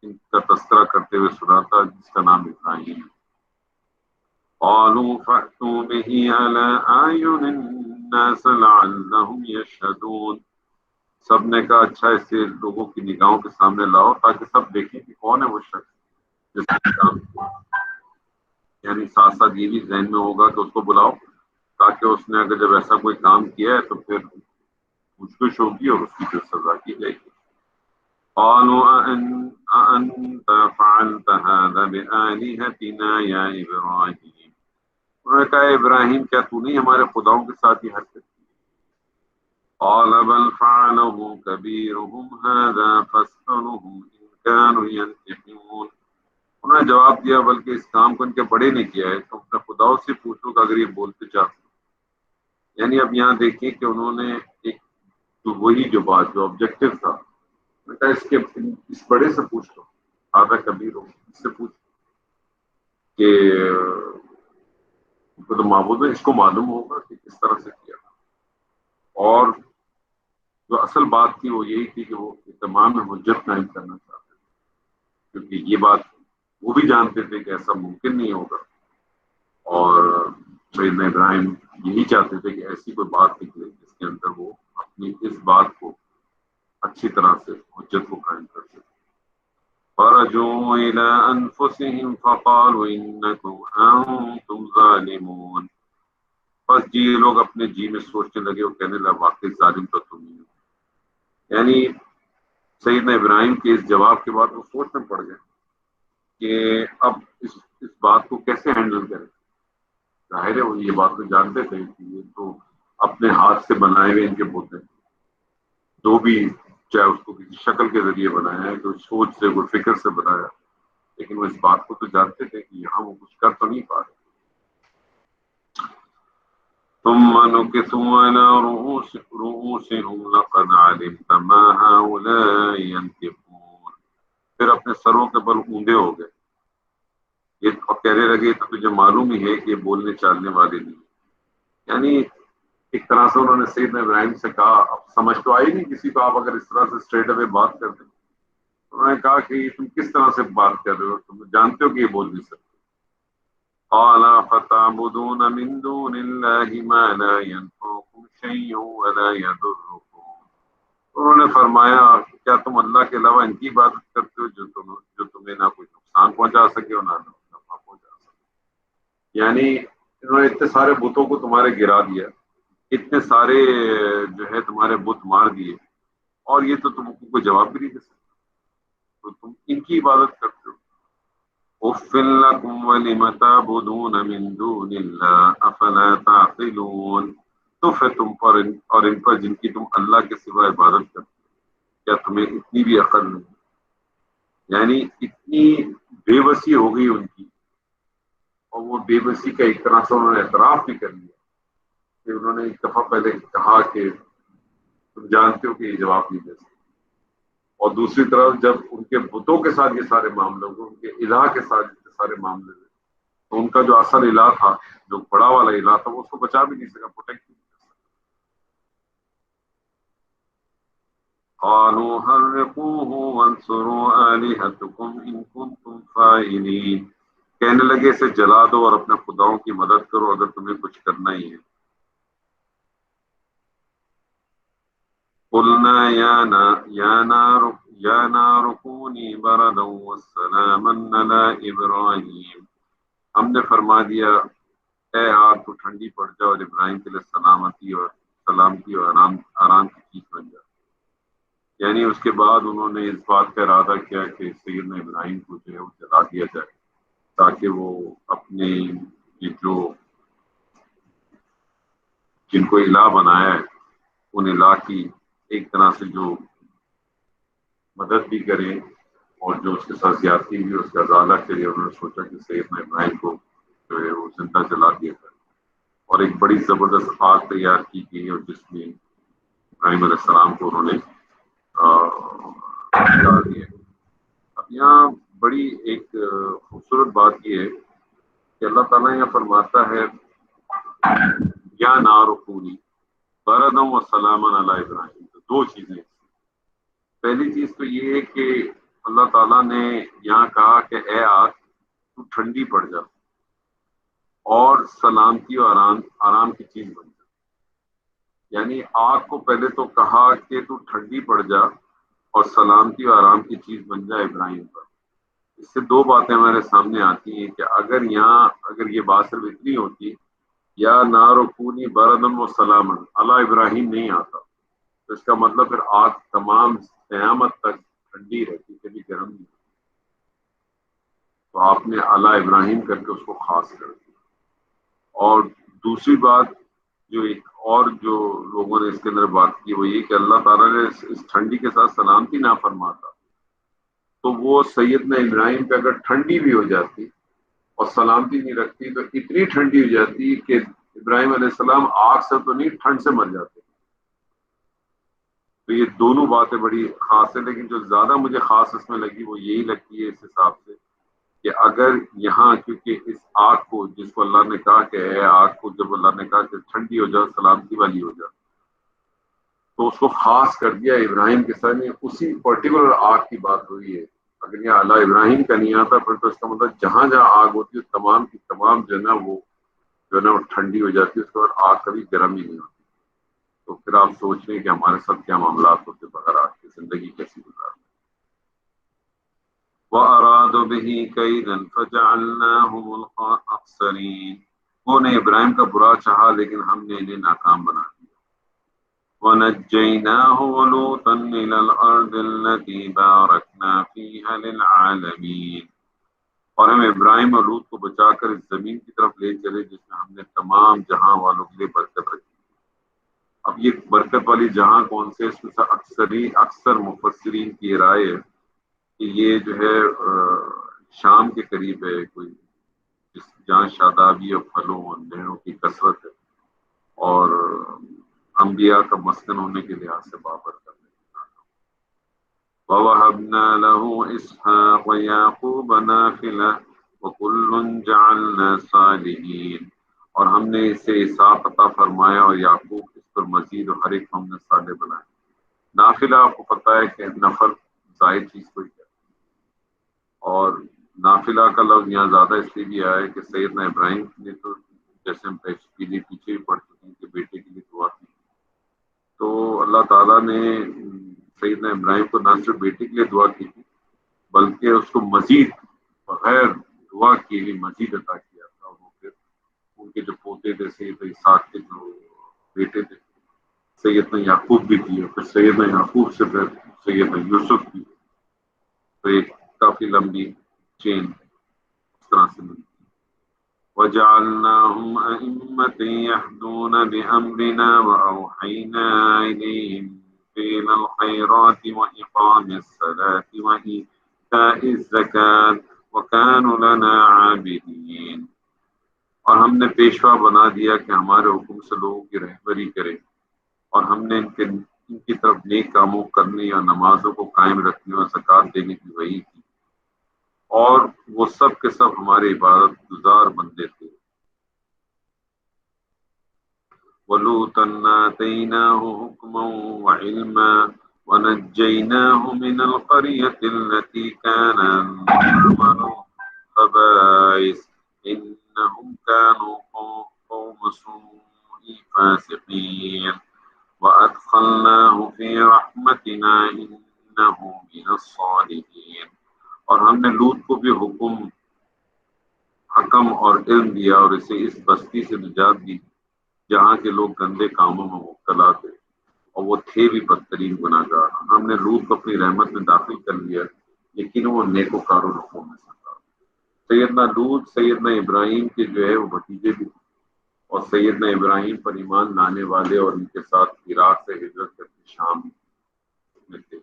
ان کا تذکرہ کرتے ہوئے سنا تھا جس کا نام ابراہیم ہے۔ قالوا فأتوا به على أعين الناس لعلهم يشهدون، سب نے کہا اچھا اسے لوگوں کی نگاہوں کے سامنے لاؤ تاکہ سب دیکھیں کہ کون ہے وہ شخص جس نے کام کیا۔ یعنی ساتھ ساتھ یہ بھی ذہن میں ہوگا کہ اس کو بلاؤ تاکہ اس نے اگر جب ایسا کوئی کام کیا ہے تو پھر پوچھ گچھ ہوگی اور اس کی جو سزا کی جائے گی۔ قالوا أأنت فعلت هذا بآلهتنا يا إبراهيم، انہوں نے کہا ابراہیم کیا تو نہیں ہمارے خداؤں کے ساتھ یہ حرکت کی؟ قال بل فعله كبيرهم هذا فاسألهم إن كانوا ينطقون، انہوں نے جواب دیا بلکہ اس کام کو ان کے بڑے نے کیا ہے، تو اپنے خداؤں سے پوچھو کہ اگر یہ بولتے چاہتے۔ یعنی اب یہاں دیکھیں کہ انہوں نے ایک وہی جو بات جو آبجیکٹو تھا، اس بڑے سے پوچھ لو، آدھا کبیر ہو، اس سے پوچھ کہ تو معبود ہے، اس کو معلوم ہوگا کہ کس طرح سے کیا۔ اور جو اصل بات تھی وہ یہی تھی کہ وہ تمام حجت قائم کرنا چاہتے تھے، کیونکہ یہ بات وہ بھی جانتے تھے کہ ایسا ممکن نہیں ہوگا، اور سیدنا ابراہیم یہی چاہتے تھے کہ ایسی کوئی بات نکلے جس کے اندر وہ اپنی اس بات کو اچھی طرح سے حجت کو قائم کر سکے۔ فرجعوا إلى أنفسهم فقالوا إنكم أنتم ظالمون، بس جی یہ لوگ اپنے جی میں سوچنے لگے اور کہنے لگے واقعی ظالم تو تم ہی ہو۔ یعنی سیدنا ابراہیم کے اس جواب کے بعد وہ سوچ میں پڑ گئے کہ اب اس بات کو کیسے ہینڈل کریں۔ ظاہر ہے وہ یہ بات تو جانتے تھے کہ یہ تو اپنے ہاتھ سے بنائے ہوئے ان کے بت ہیں، جو بھی چاہے اس کو کسی شکل کے ذریعے بنایا ہے، کوئی سوچ سے کوئی فکر سے بنایا، لیکن وہ اس بات کو تو جانتے تھے کہ یہاں وہ کچھ کر تو نہیں پا رہے۔ ثم نكثوا على رؤوسهم لقد علمت ما هؤلاء ينطقون، پھر اپنے سروں کے بل اونڈے ہو گئے یہ اور کہنے لگے تو تجھے معلوم ہی ہے کہ یہ بولنے چالنے والے نہیں، یعنی ایک طرح سے انہوں نے سیدنا ابراہیم سے کہا، اب سمجھ تو آئی نہیں کسی کو، آپ اگر اس طرح سے اسٹریٹ اوے بات کر دیں، انہوں نے کہا کہ تم کس طرح سے بات کر رہے ہو، تم جانتے ہو کہ یہ بول نہیں سکتے. قال فتعبدون من دون الله ما لا ينفعكم شيئا ولا يضركم. انہوں نے فرمایا کیا تم اللہ کے علاوہ ان کی عبادت کرتے ہو جو تمہیں نہ کوئی نقصان پہنچا سکے اور نہ نفع پہنچا سکے. یعنی انہوں نے اتنے سارے بتوں کو تمہارے گرا دیا، اتنے سارے جو ہے تمہارے بت مار دیے، اور یہ تو تم کو کوئی جواب بھی نہیں دے سکتے، تو تم ان کی عبادت کرتے ہو. اف لکم ولم تعبدون من دون اللہ افلا تعقلون. تو پھر تم پر اور ان پر جن کی تم اللہ کے سوا عبادت کرتے ہو، کیا تمہیں اتنی بھی عقل نہیں؟ یعنی اتنی بے بسی ہو گئی ان کی، اور وہ بے بسی کا ایک طرح سے انہوں نے اعتراف بھی کر لیا کہ انہوں نے ایک دفعہ پہلے کہا کہ تم جانتے ہو کہ یہ جواب نہیں دے سکتے، اور دوسری طرف جب ان کے بتوں کے ساتھ یہ سارے معاملے ہوئے، ان کے الہ کے ساتھ یہ سارے معاملے ہوئے، تو ان کا جو اصل الہ تھا، جو بڑا والا الہ تھا، وہ اس کو بچا بھی نہیں سکا، پروٹیکٹ بھی نہیں کر سکا. قالوا حرقوه وانصروا آلهتكم ان كنتم فاعلين. کہنے لگے اسے جلا دو اور اپنے خداؤں کی مدد کرو اگر تمہیں کچھ کرنا ہی ہے. قلنا یا نار کونی بردا وسلاما علی ابراہیم. ہم نے فرما دیا اے آگ تو ٹھنڈی پڑ جا اور ابراہیم کے لیے سلامتی اور آرام کی چیز بن جا. یعنی اس کے بعد انہوں نے اس بات کا ارادہ کیا کہ سیدنا ابراہیم کو جو ہے وہ جلا دیا جائے، تاکہ وہ اپنے یہ جو جن کو الہ بنایا ہے ان الہ کی ایک طرح سے جو مدد بھی کریں، اور جو اس کے ساتھ زیادتی بھی اس کا ازالہ کرے. انہوں نے سوچا کہ سیدنا ابراہیم کو جو ہے وہ زندہ جلا دیا جائے، اور ایک بڑی زبردست آگ تیار کی گئی اور جس میں ابراہیم علیہ السلام کو انہوں نے ڈال دیا. اب یہاں بڑی ایک خوبصورت بات یہ ہے کہ اللہ تعالیٰ یہاں فرماتا ہے یا نار کونی بردا وسلاما علی ابراہیم. تو دو چیزیں، پہلی چیز تو یہ ہے کہ اللہ تعالیٰ نے یہاں کہا کہ اے آگ تو ٹھنڈی پڑ جا اور سلامتی اور آرام کی چیز بن جا. یعنی آگ کو پہلے تو کہا کہ تو ٹھنڈی پڑ جا اور سلامتی اور آرام کی چیز بن جا ابراہیم پر. اس سے دو باتیں ہمارے سامنے آتی ہیں کہ اگر یہ بات صرف اتنی ہوتی یا نار کونی بردم و سلامن علی ابراہیم نہیں آتا، تو اس کا مطلب پھر آگ تمام قیامت تک ٹھنڈی رہتی، کبھی گرم نہیں ہوتی. تو آپ نے علی ابراہیم کر کے اس کو خاص کر دیا. اور دوسری بات جو ایک اور جو لوگوں نے اس کے اندر بات کی وہ یہ کہ اللہ تعالیٰ نے اس ٹھنڈی کے ساتھ سلامتی نہ فرماتا تو وہ سیدنا ابراہیم پہ اگر ٹھنڈی بھی ہو جاتی اور سلامتی نہیں رکھتی تو اتنی ٹھنڈی ہو جاتی کہ ابراہیم علیہ السلام آگ سے تو نہیں ٹھنڈ سے مر جاتے. تو یہ دونوں باتیں بڑی خاص ہیں، لیکن جو زیادہ مجھے خاص اس میں لگی وہ یہی لگتی ہے اس حساب سے کہ اگر یہاں کیونکہ اس آگ کو جس کو اللہ نے کہا کہ اے آگ کو جب اللہ نے کہا کہ ٹھنڈی ہو جا سلامتی والی ہو جا، تو اس کو خاص کر دیا ابراہیم کے ساتھ. اسی پرٹیکولر آگ کی بات ہوئی ہے. اگر یہ اللہ ابراہیم کا نہیں آتا پھر تو اس کا مطلب جہاں جہاں آگ ہوتی ہے تمام کی تمام جو ہے نا وہ ٹھنڈی ہو جاتی ہے، اس کے بعد آگ کبھی گرم ہی نہیں ہوتی. تو پھر آپ سوچ رہے ہیں کہ ہمارے ساتھ کیا معاملات ہوتے بغیر آگ کی زندگی کیسی گزارتے. وَأَرَادُوا بِهِ كَيْدًا فَجَعَلْنَاهُمُ الْأَخْسَرِينَ. انہوں نے ابراہیم کا برا چاہا لیکن ہم نے انہیں ناکام بنا دیا. وَنَجَّيْنَاهُ وَلُوطًا إِلَى الْأَرْضِ الَّتِي بَارَكْنَا فِيهَا لِلْعَالَمِينَ. اور ہم ابراہیم اور لوط کو بچا کر اس زمین کی طرف لے چلے جس میں ہم نے تمام جہاں والوں کے لیے برکت رکھی. اب یہ برکت والی جہاں کون سے، اس میں سے اکثر مفسرین کی رائے ہے کہ یہ جو ہے شام کے قریب ہے، کوئی جہاں شادابی اور پھلوں اور نہروں کی کثرت ہے اور انبیاء کا مسکن ہونے کے لحاظ سے بابرکت ہے. وَوَهَبْنَا لَهُ إِسْحَاقَ وَيَعْقُوبَ نَافِلَةً وَكُلٌّ جَعَلْنَا صَالِحِينَ، اور ہم نے اسے اسحاق عطا فرمایا اور یعقوب اس پر مزید، اور ہر ایک ہم نے صالح بنائے۔ نافلہ آپ کو پتہ ہے کہ نفل زائد چیز کوئی ہے، اور نافلہ کا لفظ یہاں زیادہ اس لیے بھی آیا ہے کہ سیدنا ابراہیم نے تو جیسے ہم پیچھے بھی پڑھ چکے ہیں کہ بیٹے کے لیے دعا کی، تو اللہ تعالیٰ نے سیدنا ابراہیم کو نہ صرف بیٹے کے لیے دعا کی تھی بلکہ اس کو مزید بغیر دعا کیے بھی مزید عطا کیا تھا۔ وہ پھر ان کے جو پوتے تھے سید اسحاق کے جو بیٹے تھے سیدنا یعقوب بھی کیے، پھر سیدنا یعقوب سے پھر سیدنا یوسف کی، تو ایک کافی لمبی چین اس طرح سے ملی۔ وَجَعَلْنَاهُمْ أَئِمَّةً يَهْدُونَ بِأَمْرِنَا وَأَوْحَيْنَا إِلَيْهِمْ فِعْلَ الْخَيْرَاتِ وَإِقَامِ الصَّلَاةِ وَإِيتَاءِ الزَّكَاةِ وَكَانُوا لَنَا عَابِدِينَ، اور ہم نے پیشوا بنا دیا کہ ہمارے حکم سے لوگوں کی رہبری کرے، اور ہم نے ان کی طرف نیک کاموں کرنے اور نمازوں کو قائم رکھنے اور زکوٰۃ دینے کی وحی کی، اور وہ سب کے سب ہمارے عبادت گزار بندے تھے۔ وَلُوطًا آتَيْنَاهُ حُكْمًا وَعِلْمًا وَنَجَّيْنَاهُ مِنَ الْقَرْيَةِ الَّتِي كَانَتْ تَعْمَلُ الْخَبَائِثَ إِنَّهُمْ كَانُوا قَوْمَ سُوءٍ فَاسِقِينَ وَأَدْخَلْنَاهُ فِي رَحْمَتِنَا إِنَّهُ مِنَ الصَّالِحِينَ، اور ہم نے لوط کو بھی حکم اور علم دیا، اور اسے اس بستی سے نجات دی جہاں کے لوگ گندے کاموں میں مبتلا تھے، اور وہ تھے بھی بدترین گناہگار۔ ہم نے لوط کو اپنی رحمت میں داخل کر لیا، لیکن وہ نیکوکاروں لوگوں میں سے تھا۔ سیدنا لوط سیدنا ابراہیم کے جو ہے وہ بھتیجے بھی تھے، اور سیدنا ابراہیم پر ایمان لانے والے اور ان کے ساتھ عراق سے ہجرت کر کے شام میں تھے۔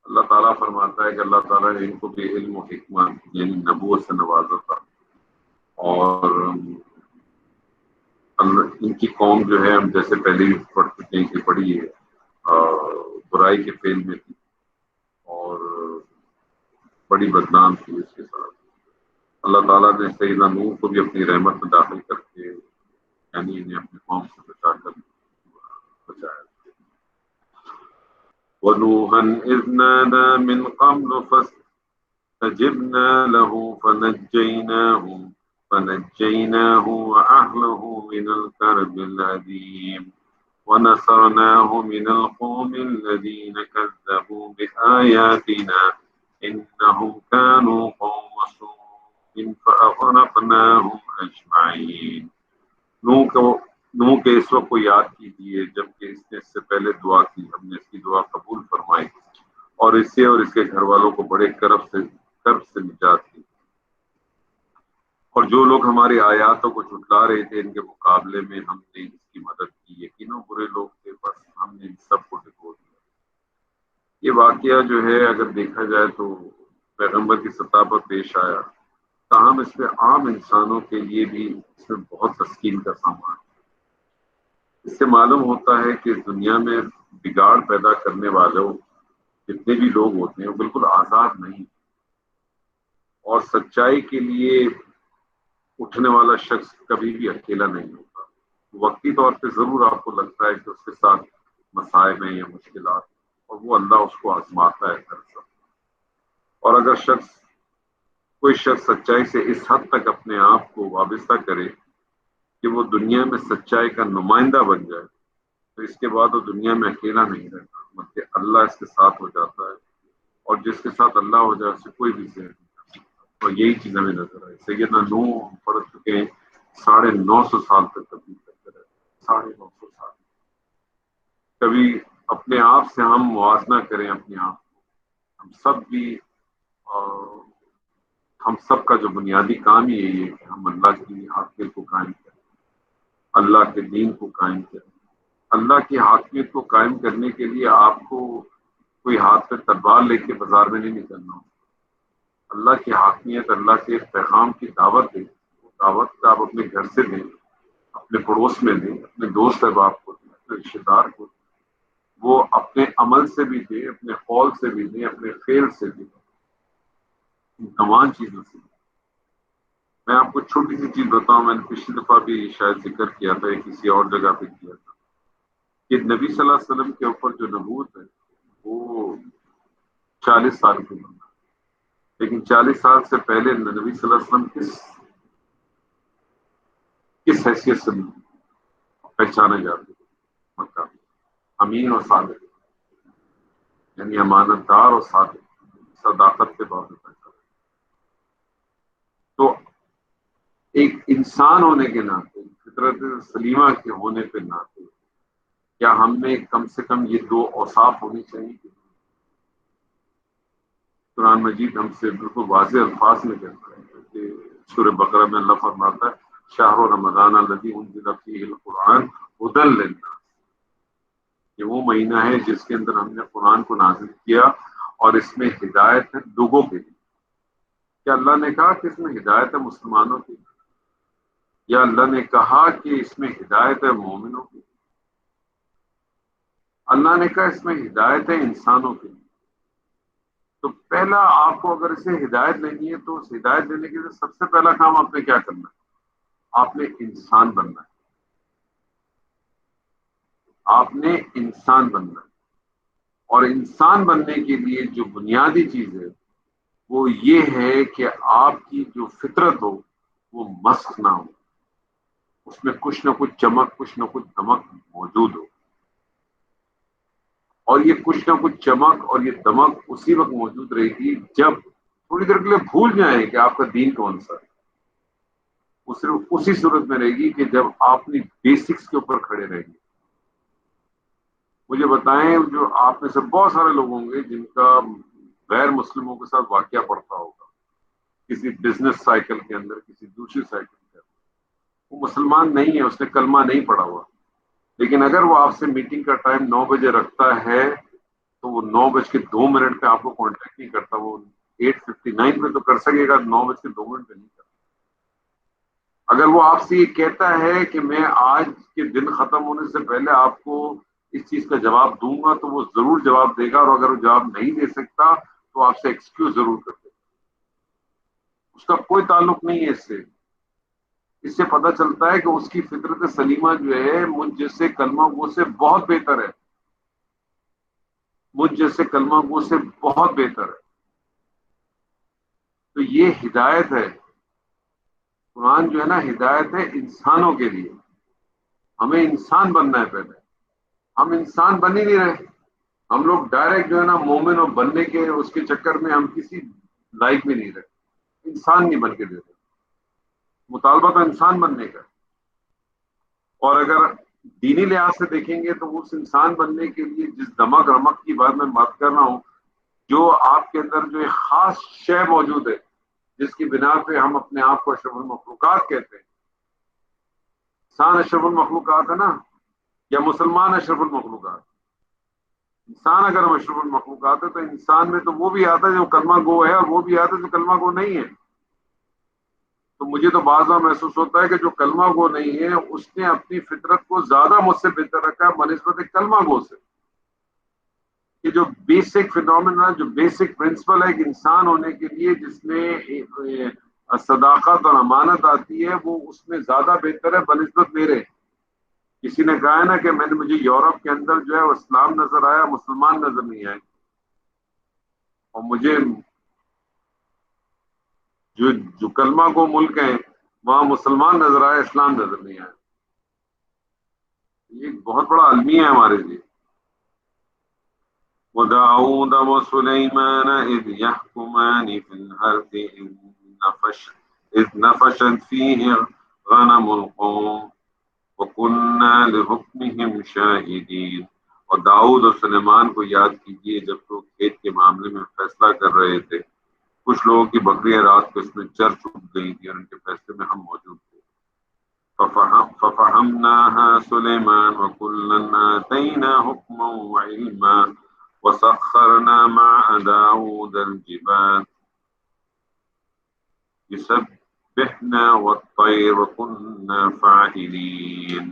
اللہ تعالیٰ فرماتا ہے کہ اللہ تعالیٰ نے ان کو بھی علم و حکمت یعنی نبوت سے نوازا تھا، اور ان کی قوم جو ہے ہم جیسے پہلے بھی پڑھ چکے ہیں کہ بڑی برائی کے فعل میں تھی اور بڑی بدنام تھی۔ اس کے ساتھ اللہ تعالیٰ نے سیدنا نوح کو بھی اپنی رحمت میں داخل کر کے یعنی انہیں اپنی قوم سے بچایا۔ وَنُوحًا إِذْ نَادَى مِنْ قَبْلُ فَاسْتَجَبْنَا لَهُ فَنَجَّيْنَاهُ وَأَهْلَهُ مِنَ الْكَرْبِ الْعَظِيمِ وَنَصَرْنَاهُ مِنَ الْقَوْمِ الَّذِينَ كَذَّبُوا بِآيَاتِنَا إِنَّهُمْ كَانُوا قَوْمَ سُوءٍ فَأَغْرَقْنَاهُمْ أَجْمَعِينَ۔ نوح کے اس وقت کو یاد کیجیے جبکہ اس نے اس سے پہلے دعا کی، ہم نے اس کی دعا قبول فرمائی اور اسے اور اس کے گھر والوں کو بڑے کرب سے نجات دی، اور جو لوگ ہماری آیاتوں کو جھٹلا رہے تھے ان کے مقابلے میں ہم نے اس کی مدد کی، یقیناً برے لوگ تھے بس ہم نے ان سب کو ڈبو دیا۔ یہ واقعہ جو ہے اگر دیکھا جائے تو پیغمبر کی سطح پر پیش آیا، تاہم اس میں عام انسانوں کے لیے بھی اس میں بہت تسکین کا سامان ہے۔ اس سے معلوم ہوتا ہے کہ دنیا میں بگاڑ پیدا کرنے والوں جتنے بھی لوگ ہوتے ہیں وہ بالکل آزاد نہیں، اور سچائی کے لیے اٹھنے والا شخص کبھی بھی اکیلا نہیں ہوتا۔ وقتی طور پہ ضرور آپ کو لگتا ہے کہ اس کے ساتھ مصائب ہیں یا مشکلات، اور وہ اللہ اس کو آزماتا ہے دراصل، اور اگر کوئی شخص سچائی سے اس حد تک اپنے آپ کو وابستہ کرے کہ وہ دنیا میں سچائی کا نمائندہ بن جائے تو اس کے بعد وہ دنیا میں اکیلا نہیں رہتا بلکہ اللہ اس کے ساتھ ہو جاتا ہے، اور جس کے ساتھ اللہ ہو جائے اسے کوئی بھی زہر نہیں کر سکتا، اور یہی چیز ہمیں نظر آئی۔ سیدنا نوح ہم پڑھ چکے ہیں 950 سال تک تبلیغ کرتے رہے، 950 سال۔ کبھی اپنے آپ سے ہم موازنہ کریں اپنے آپ کو، ہم سب کا جو بنیادی کام ہی یہی ہے کہ ہم اللہ کی حاکمیت کو قائم کریں، اللہ کے دین کو قائم کریں۔ اللہ کی حاکمیت کو قائم کرنے کے لیے آپ کو کوئی ہاتھ پہ تلوار لے کے بازار میں نہیں نکلنا ہو۔ اللہ کی حاکمیت، اللہ کے پیغام کی دعوت ہے، وہ دعوت کا آپ اپنے گھر سے دیں، اپنے پڑوس میں دیں، اپنے دوست احباب کو دیں، اپنے رشتے دار کو دیں، وہ اپنے عمل سے بھی دیں، اپنے قول سے بھی دیں، اپنے فعل سے بھی دیں، ان تمام چیزوں سے دیں۔ میں آپ کو چھوٹی سی چیز بتاؤں، میں نے پچھلی دفعہ بھی شاید ذکر کیا تھا یا کسی اور جگہ پہ کیا تھا کہ نبی صلی اللہ علیہ وسلم کے اوپر جو نبوت ہے وہ 40 سال کی بنا، لیکن 40 سال سے پہلے نبی صلی اللہ علیہ وسلم کس حیثیت سے پہچانے جاتے تھے مکہ میں؟ امین اور صادق، یعنی امانت دار اور صادق، صداقت کے طور پہ پہچانا۔ تو ایک انسان ہونے کے ناطے، فطرت سلیمہ کے ہونے کے ناطے، کیا ہم میں کم سے کم یہ دو اوصاف ہونی چاہیے کہ قرآن مجید ہم سے بالکل واضح الفاظ میں کہتا ہے کہ سورہ بقرہ میں اللہ فرماتا ہے شہر رمضان الذی انزل فیہ القرآن ھدی للناس، یہ وہ مہینہ ہے جس کے اندر ہم نے قرآن کو نازل کیا اور اس میں ہدایت ہے لوگوں کے لیے۔ کیا اللہ نے کہا کہ اس میں ہدایت ہے مسلمانوں کی، یا اللہ نے کہا کہ اس میں ہدایت ہے مومنوں کی؟ اللہ نے کہا اس میں ہدایت ہے انسانوں کی۔ تو پہلا آپ کو اگر اسے ہدایت لینی ہے تو اس ہدایت دینے کے لیے سب سے پہلا کام آپ نے کیا کرنا ہے؟ آپ نے انسان بننا ہے، آپ نے انسان بننا ہے۔ اور انسان بننے کے لیے جو بنیادی چیز ہے وہ یہ ہے کہ آپ کی جو فطرت ہو وہ مسخ نہ ہو، اس میں کچھ نہ کچھ چمک، کچھ نہ کچھ دمک موجود ہو۔ اور یہ کچھ نہ کچھ چمک اور یہ دمک اسی وقت موجود رہے گی جب تھوڑی دیر کے لیے بھول جائیں کہ آپ کا دین کون سا ہے۔ وہ صرف اسی صورت میں رہے گی کہ جب آپ اپنی بیسکس کے اوپر کھڑے رہیں گے۔ مجھے بتائیں، جو آپ میں سے بہت سارے لوگ ہوں گے جن کا غیر مسلموں کے ساتھ واقعہ پڑتا ہوگا کسی بزنس سائیکل کے اندر، کسی دوسری سائیکل کے اندر، وہ مسلمان نہیں ہے، اس نے کلمہ نہیں پڑھا ہوا، لیکن اگر وہ آپ سے میٹنگ کا ٹائم 9 بجے رکھتا ہے تو وہ 9:02 پہ آپ کو کانٹیکٹ نہیں کرتا، وہ 8:59 پہ تو کر سکے گا، 9:02 پہ نہیں کرتا۔ اگر وہ آپ سے یہ کہتا ہے کہ میں آج کے دن ختم ہونے سے پہلے آپ کو اس چیز کا جواب دوں گا تو وہ ضرور جواب دے گا، اور اگر وہ جواب نہیں دے سکتا تو آپ سے ایکسکیوز ضرور کر دے گا۔ اس کا کوئی تعلق نہیں ہے اس سے۔ اس سے پتہ چلتا ہے کہ اس کی فطرت سلیمہ جو ہے مجھ جیسے کلمہ گو سے بہت بہتر ہے، مجھ جیسے کلمہ گو سے بہت بہتر ہے۔ تو یہ ہدایت ہے، قرآن جو ہے نا ہدایت ہے انسانوں کے لیے۔ ہمیں انسان بننا ہے پہلے، ہم انسان بن ہی نہیں رہے۔ ہم لوگ ڈائریکٹ جو ہے نا مومن اور بننے کے اس کے چکر میں ہم کسی لائق میں نہیں رہے، انسان نہیں بن کے دیتے۔ مطالبہ تو انسان بننے کا ہے۔ اور اگر دینی لحاظ سے دیکھیں گے تو اس انسان بننے کے لیے جس دمک رمک کی بات میں بات کر رہا ہوں، جو آپ کے اندر جو ایک خاص شے موجود ہے جس کی بنا پہ ہم اپنے آپ کو اشرف المخلوقات کہتے ہیں۔ انسان اشرف المخلوقات ہے نا، یا مسلمان اشرف المخلوقات؟ انسان اگر ہم اشرف المخلوقات ہے تو انسان میں تو وہ بھی آتا ہے جو کلمہ گو ہے اور وہ بھی آتا ہے جو کلمہ گو نہیں ہے۔ تو مجھے تو بعض بار محسوس ہوتا ہے کہ جو کلمہ گو نہیں ہے اس نے اپنی فطرت کو زیادہ مجھ سے بہتر رکھا بنسبت کلمہ گو سے۔ کہ جو بیسک فینومینا، جو بیسک پرنسپل ہے ایک انسان ہونے کے لیے جس میں صداقت اور امانت آتی ہے، وہ اس میں زیادہ بہتر ہے بنسبت میرے۔ کسی نے کہا ہے نا کہ مجھے یورپ کے اندر جو ہے وہ اسلام نظر آیا، مسلمان نظر نہیں آئے، اور مجھے جو کلمہ کو ملک ہیں وہاں مسلمان نظر آئے، اسلام نظر نہیں آئے۔ یہ ایک بہت بڑا المیہ ہے ہمارے لیے۔ وَدَاوُودَ وَسُلَيْمَانَ إِذْ يَحْكُمَانِ فِي الْحَرْثِ إِذْ نَفَشَتْ فِيهِ غَنَمُ الْقَوْمِ وَكُنَّا لِحُكْمِهِمْ شَاهِدِينَ۔ اور داؤد اور سلیمان کو یاد کیجیے جب وہ کھیت کے معاملے میں فیصلہ کر رہے تھے، کچھ لوگوں کی بکریاں رات کو اس میں چر چک گئی تھی اور ان کے فیصلے میں ہم موجود تھے۔ فَفَهَمْنَاهَا سُلَيْمَانَ وَكُلًّا آتَيْنَا حُكْمًا وَعِلْمًا وَسَخَّرْنَا مَعَ دَاوُودَ الْجِبَالَ يُسَبِّحْنَ وَالطَّيْرَ وَكُنَّا فَاعِلِينَ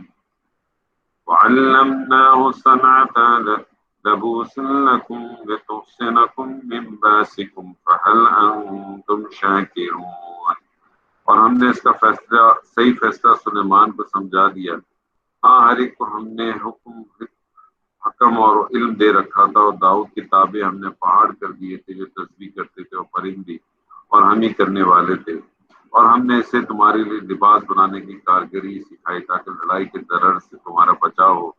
وَعَلَّمْنَاهُ صَنْعَةَ لَبُوسٍ لَكُمْ لِتُحْصِنَكُمْ مِنْ بَأْسِكُمْ فَهَلْ أَنْتُمْ شَاكِرُونَ۔ اور ہم نے اس کا صحیح فیصلہ سلیمان کو سمجھا دیا۔ ہاں، ہر ایک کو ہم نے حکم اور علم دے رکھا تھا، اور داؤد کتابیں ہم نے پہاڑ کر دیے تھے جو تسبیح کرتے تھے، اور پرندے اور ہم ہی کرنے والے تھے۔ اور ہم نے اسے تمہارے لیے لباس بنانے کی کارگری سکھائی تاکہ لڑائی کے ضرر سے تمہارا بچاؤ ہو۔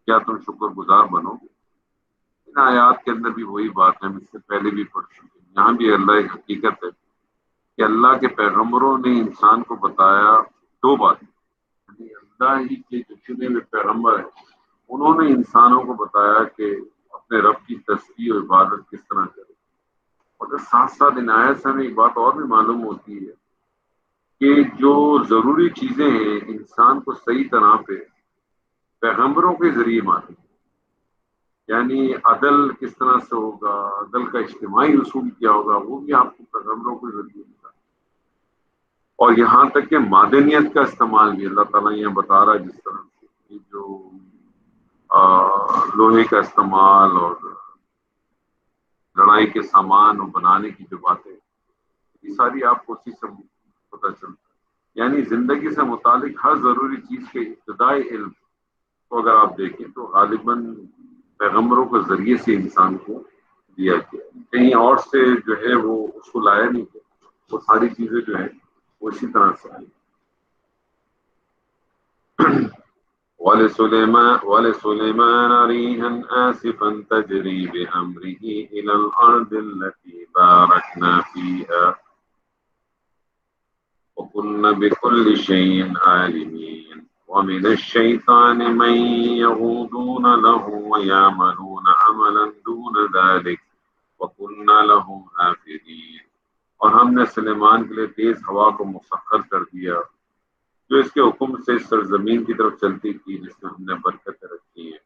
کیا تم شکر گزار بنو گے؟ ان آیات کے اندر بھی وہی بات ہے، ہم اس سے پہلے بھی پڑھ چکے ہیں۔ یہاں بھی اللہ ایک حقیقت ہے کہ اللہ کے پیغمبروں نے انسان کو بتایا دو باتیں، یعنی اللہ ہی کے جو چنے ہوئے پیغمبر ہیں انہوں نے انسانوں کو بتایا کہ اپنے رب کی تسبیح و عبادت کس طرح کرے، اور ساتھ ساتھ ان آیت سے ہمیں ایک بات اور بھی معلوم ہوتی ہے کہ جو ضروری چیزیں ہیں انسان کو صحیح طرح پہ پیغمبروں کے ذریعے معلوم، یعنی عدل کس طرح سے ہوگا، عدل کا اجتماعی اصول کیا ہوگا، وہ بھی آپ کو پیغمبروں کے ذریعے ملا۔ اور یہاں تک کہ معدنیت کا استعمال بھی اللہ تعالیٰ یہاں بتا رہا ہے، جس طرح سے کہ جو لوہے کا استعمال اور لڑائی کے سامان بنانے کی جو باتیں، یہ ساری آپ کو اسی سے پتہ چلتا ہے۔ یعنی زندگی سے متعلق ہر ضروری چیز کے ابتدائی علم کو اگر آپ دیکھیں تو غالباً پیغمبروں کے ذریعے سے انسان کو دیا گیا، کہیں اور سے جو ہے وہ اس کو لایا نہیں گیا، وہ ساری چیزیں جو ہیں وہ اسی طرح سے آئی۔ وَلِسُلَيْمَانَ رِيحًا آسِفًا تَجْرِي بِأَمْرِهِ إِلَى الْأَرْضِ الَّتِي بَارَكْنَا فِيهَا وَكُنَّا بِكُلِّ شَيْءٍ عَالِمِينَ وَمِنَ الشَّيْطَانِ مَن يَغُوصُونَ لَهُ وَيَعْمَلُونَ عَمَلًا دُونَ ذَلِكَ وَكُنَّا لَهُمْ حَافِظِينَ۔ اور ہم نے سلیمان کے لیے تیز ہوا کو مسخر کر دیا جو اس کے حکم سے سرزمین کی طرف چلتی تھی، جس میں ہم نے برکتیں رکھی ہیں،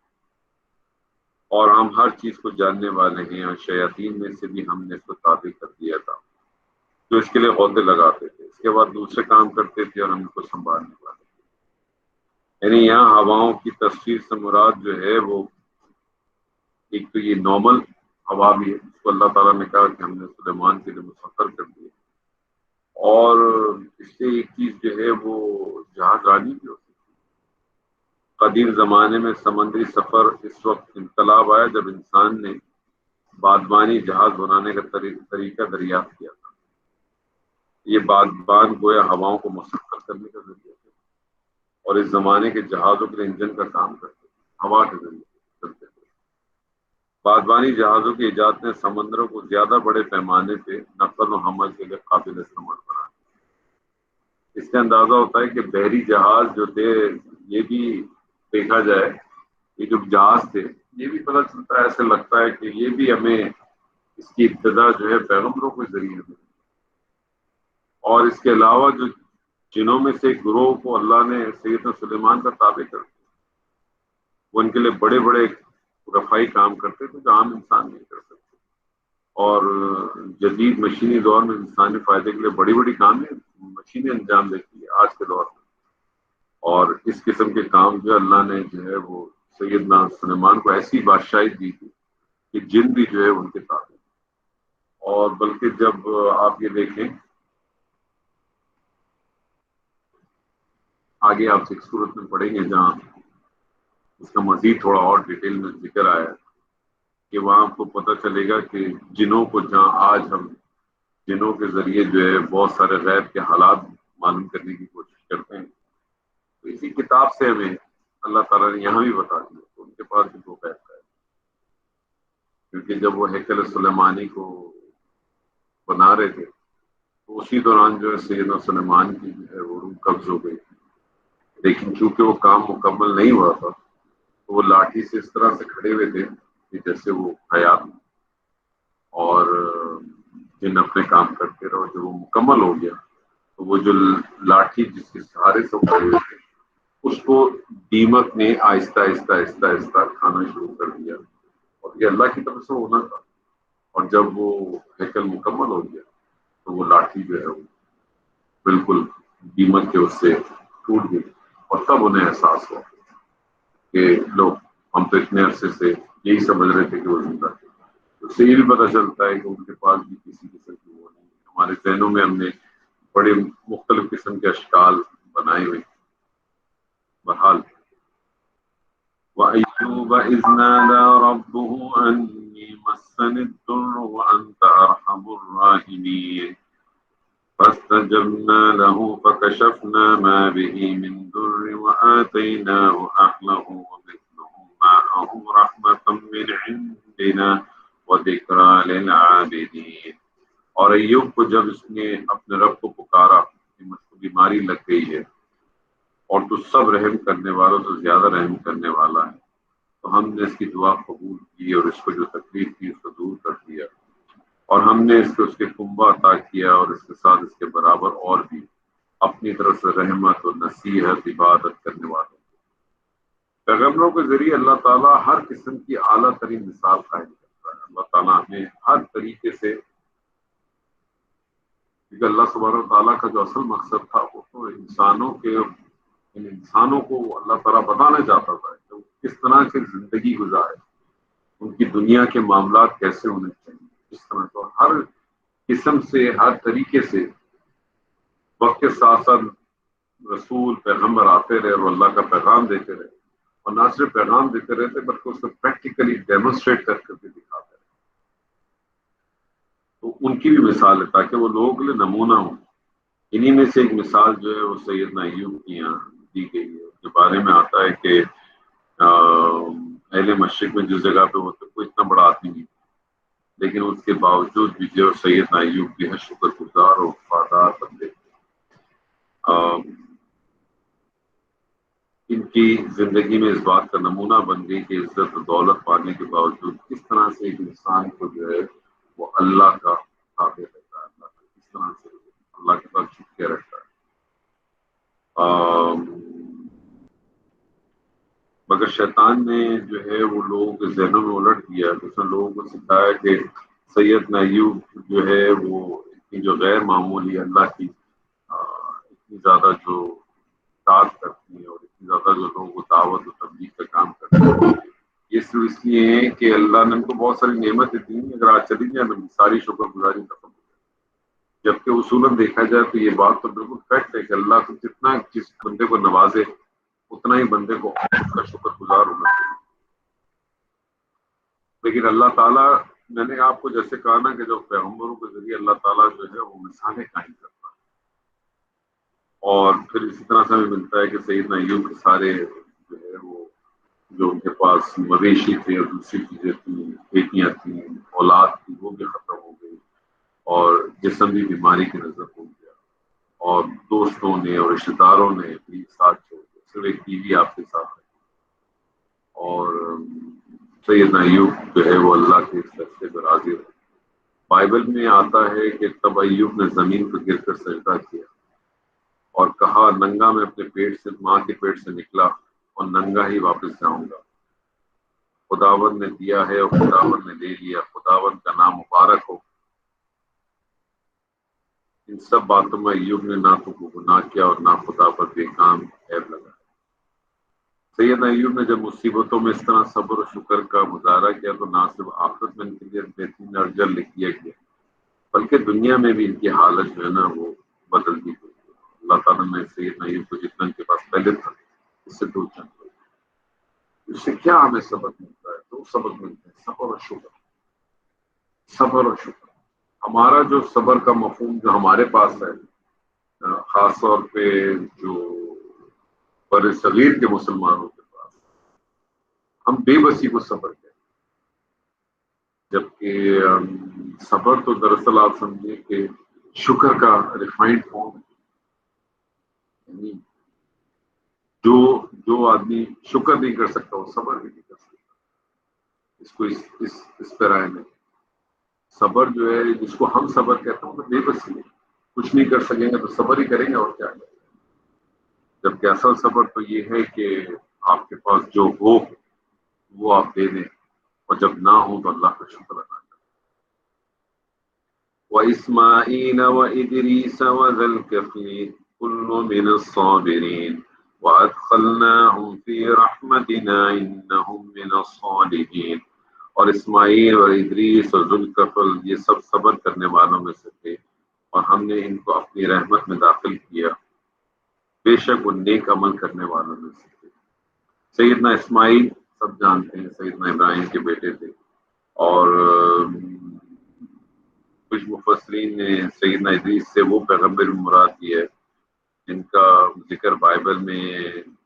اور ہم ہر چیز کو جاننے والے ہیں۔ اور شیاطین میں سے بھی ہم نے اس کو تابع کر دیا تھا جو اس کے لیے غوطے لگاتے تھے، اس کے بعد دوسرے کام کرتے تھے اور ہم ان کو سنبھالنے والے تھے۔ یعنی یہاں ہواؤں کی تفسیر سے مراد جو ہے وہ ایک تو یہ نارمل ہوا بھی ہے، اس کو اللہ تعالیٰ نے کہا کہ ہم نے سلیمان کے لیے مسخر کر دیا، اور اس سے ایک چیز جو ہے وہ جہاز رانی بھی ہوتی ہے۔ قدیم زمانے میں سمندری سفر اس وقت انقلاب آیا جب انسان نے بادبانی جہاز بنانے کا طریقہ دریافت کیا تھا۔ یہ بادبان گویا ہواؤں کو مسخر کرنے کا ذریعہ تھے، اور اس زمانے کے جہازوں کے انجن کا کام کرتے تھے، ہوا کے ذریعے چلتے تھے۔ بادبانی جہازوں کی ایجاد نے سمندروں کو زیادہ بڑے پیمانے پہ نقل و حمل کے لیے قابل استعمال بنا۔ اس سے اندازہ ہوتا ہے کہ بحری جہاز جو تھے، یہ بھی دیکھا جائے، یہ جو جہاز تھے یہ بھی پتہ چلتا ہے، ایسے لگتا ہے کہ یہ بھی ہمیں اس کی ابتدا جو ہے پیغمبروں کے ذریعے میں، اور اس کے علاوہ جو جنوں میں سے ایک گروہ کو اللہ نے سیدنا سلیمان کا تابع کر دیا، وہ ان کے لیے بڑے بڑے رفائی کام کرتے تھے جو عام انسان نہیں کر سکتے، اور جدید مشینی دور میں انسانی فائدے کے لیے بڑی بڑی کامیں مشینیں انجام دیتی ہے آج کے دور میں۔ اور اس قسم کے کام جو اللہ نے جو ہے وہ سیدنا سلیمان کو ایسی بادشاہی دی تھی کہ جن بھی جو ہے ان کے تابع، اور بلکہ جب آپ یہ دیکھیں آگے آپ ایک صورت میں پڑھیں گے جہاں اس کا مزید تھوڑا اور ڈیٹیل میں ذکر آیا ہے کہ وہاں آپ کو پتہ چلے گا کہ جنوں کو جہاں آج ہم جنوں کے ذریعے جو ہے بہت سارے غیب کے حالات معلوم کرنے کی کوشش کرتے ہیں، تو اسی کتاب سے ہمیں اللہ تعالیٰ نے یہاں بھی بتا دیا کہ ان کے پاس بھی دو غیب ہے، کیونکہ جب وہ ہیکل سلیمانی کو بنا رہے تھے تو اسی دوران جو ہے سیدنا سلیمان کی جو ہے وہ روح قبض ہو گئی، لیکن چونکہ وہ کام مکمل نہیں ہوا تھا تو وہ لاٹھی سے اس طرح سے کھڑے ہوئے تھے کہ جیسے وہ حیات، اور جن اپنے کام کرتے رہو، جب وہ مکمل ہو گیا تو وہ جو لاٹھی جس کے سہارے سے کھڑے ہوئے تھے اس کو دیمک نے آہستہ آہستہ آہستہ آہستہ کھانا شروع کر دیا، اور یہ اللہ کی طرف سے ہونا تھا، اور جب وہ ہیکل مکمل ہو گیا تو وہ لاٹھی جو ہے وہ بالکل دیمک کے اس سے ٹوٹ گئی، اور تب انہیں احساس ہوا کہ لوگ ہم تو اتنے عرصے سے یہی سمجھ رہے تھے کہ وہ زندہ تھے۔ اس سے یہ بھی پتہ چلتا ہے کہ ان کے پاس بھی کسی قسم کی وہ نہیں ہے۔ ہمارے ذہنوں میں ہم نے بڑے مختلف قسم کے اشکال بنائے ہوئے. بہرحال وَأَيُّوبَ إِذْ نَادَى رَبُّهُ أَنِّي مَسَّنِي الضُّرُّ وَأَنْتَ أَرْحَمُ الرَّاحِمِينَ فَاسْتَجَبْنَا لَهُ فَكَشَفْنَا مَا بِهِ مِنْ ضُرٍّ وَآتَيْنَاهُ أَهْلَهُ وَمِثْلَهُم مَّعَهُمْ رَحْمَةً مِّنْ عِندِنَا وَذِكْرَىٰ لِلْعَابِدِينَ. اور ایوب کو جب اس نے اپنے رب کو پکارا کہ مجھ کو بیماری لگ گئی ہے اور تو سب رحم کرنے والوں سے زیادہ رحم کرنے والا ہے، تو ہم نے اس کی دعا قبول کی اور اس کو جو تکلیف تھی اس کو دور کر دیا، اور ہم نے اس کو اس کے کنبہ عطا کیا اور اس کے ساتھ اس کے برابر اور بھی اپنی طرف سے رحمت اور نصیحت عبادت کرنے والوں. پیغمبروں کے ذریعے اللہ تعالیٰ ہر قسم کی اعلیٰ ترین مثال قائم کرتا ہے. اللہ تعالیٰ ہمیں ہر طریقے سے، کیونکہ اللہ سبحانہ و تعالیٰ کا جو اصل مقصد تھا وہ تو انسانوں کو اللہ تعالیٰ بتانا چاہتا تھا کہ وہ کس طرح کی زندگی گزارے، ان کی دنیا کے معاملات کیسے ہونے چاہیے، کس طرح. تو ہر قسم سے، ہر طریقے سے وقت کے ساتھ ساتھ رسول پیغمبر آتے رہے اور اللہ کا پیغام دیتے رہے، اور نہ صرف پیغام دیتے رہتے بلکہ اس کو پریکٹیکلی ڈیمونسٹریٹ کر کے دکھاتے رہے. تو ان کی بھی مثال ہے تاکہ وہ لوگوں کے لیے نمونہ ہوں. انہی میں سے ایک مثال جو ہے وہ سیدنا ایوب کی یہاں دی گئی ہے. اس کے بارے میں آتا ہے کہ اہل مشرق میں جس جگہ پہ وہ کوئی اتنا بڑا آدمی نہیں، لیکن اس کے باوجود بھی جو سیدنا ایوب بھی ہے شکر گزار اور وفادار بندے. ان کی زندگی میں اس بات کا نمونہ بن گئی کہ عزت و دولت پانے کے باوجود کس طرح سے ایک انسان کو جو ہے وہ اللہ کا تابع رہتا ہے، اللہ کا کس طرح سے اللہ کے پاس جھک کے رہتا ہے. مگر شیطان نے جو ہے وہ لوگوں کے ذہنوں میں الٹ دیا. اس نے لوگوں کو سکھایا کہ سیدنا ایوب جو ہے وہ اتنی جو غیر معمولی اللہ کی اتنی زیادہ جو اطاعت کرتی ہے اور اتنی زیادہ جو لوگوں کو دعوت و تبلیغ کا کام کرتی ہے، یہ صرف اس لیے ہے کہ اللہ نے ان کو بہت ساری نعمتیں دی ہیں، اگر آج چلی جائے تو ساری شکر گزاری ختم ہو جائے. جبکہ اصولاً دیکھا جائے تو یہ بات تو بالکل فیکٹ ہے کہ اللہ کو جتنا جس بندے کو نوازے اتنا ہی بندے کو اس کا شکر گزار ہونا چاہیے. لیکن اللہ تعالیٰ، میں نے آپ کو جیسے کہا نا کہ جو پیغمبروں کے ذریعے اللہ تعالیٰ جو ہے وہ مثالیں قائم کرتا ہے، اور پھر اسی طرح سے ہمیں ملتا ہے کہ سیدنا ایوب کے سارے جو ہے وہ جو ان کے پاس مویشی تھے اور دوسری چیزیں تھیں، کھیتیاں تھیں، اولاد تھی، وہ بھی ختم ہو گئی، اور جسم بھی بیماری کی نظر ہو گیا، اور دوستوں نے اور رشتے داروں نے بھی ساتھ چھوڑ دیا، صرف ایک بیوی آپ کے ساتھ ہے. اور سیدنا ایوب جو ہے وہ اللہ کے اس فیصلے پر راضی رہے. بائبل میں آتا ہے کہ تب ایوب نے زمین پر گر کر سجدہ کیا اور کہا ننگا میں اپنے پیٹ سے، ماں کے پیٹ سے نکلا اور ننگا ہی واپس جاؤں گا. خداوند نے دیا ہے اور خداوند نے لے لیا، خداوند کا نام مبارک ہو. ان سب باتوں میں ایوب نے نہ تو کو گناہ کیا اور نہ خدا پر بے کام عیب لگا. سیدنا ایوب نے جب مصیبتوں میں اس طرح صبر و شکر کا مظاہرہ کیا تو نہ صرف آخرت میں ان کے لیے بہترین ارجل لکھ دیا گیا بلکہ دنیا میں بھی ان کی حالت جو ہے نا وہ بدل دی گئی. اللہ تعالیٰ نے سیدنا ایوب کو جتنا ان کے پاس پہلے تھا اس سے دو چند ہو. اس سے کیا ہمیں سبق ملتا ہے؟ دو سبق ملتے ہیں، صبر اور شکر. صبر اور شکر. ہمارا جو صبر کا مفہوم جو ہمارے پاس ہے، خاص طور پہ جو بر صغیر کے مسلمانوں کے پاس، ہم بے بسی کو صبر کہتے ہیں، جبکہ صبر تو دراصل آپ سمجھیں کہ شکر کا ریفائنڈ فارم ہے. یعنی جو آدمی شکر نہیں کر سکتا وہ صبر بھی نہیں کر سکتا. اس کو اس طرح میں صبر جو ہے جس کو ہم صبر کہتے ہیں وہ بے بسی ہے. کچھ نہیں کر سکیں گے تو صبر ہی کریں گے اور کیا کریں گے. جبکہ اصل صبر تو یہ ہے کہ آپ کے پاس جو ہو وہ آپ دے دیں، اور جب نہ ہو تو اللہ کا شکر ادا کریں. وَإِسْمَاعِيلَ وَإِدْرِيسَ وَذَا الْكِفْلِ كُلٌّ مِّنَ الصَّابِرِينَ وَأَدْخَلْنَاهُمْ فِي رَحْمَتِنَا إِنَّهُمْ مِنَ الصَّالِحِينَ. اور اسماعیل اور ادریس اور ذوالکفل یہ سب صبر کرنے والوں میں سے تھے، اور ہم نے ان کو اپنی رحمت میں داخل کیا، بے شک وہ نیک عمل کرنے والوں میں سے تھے۔ سیدنا اسماعیل سب جانتے ہیں، سیدنا ابراہیم کے بیٹے تھے، اور کچھ مفسرین نے سیدنا ادریس سے وہ پیغمبر مراد کی ہے جن کا ذکر بائبل میں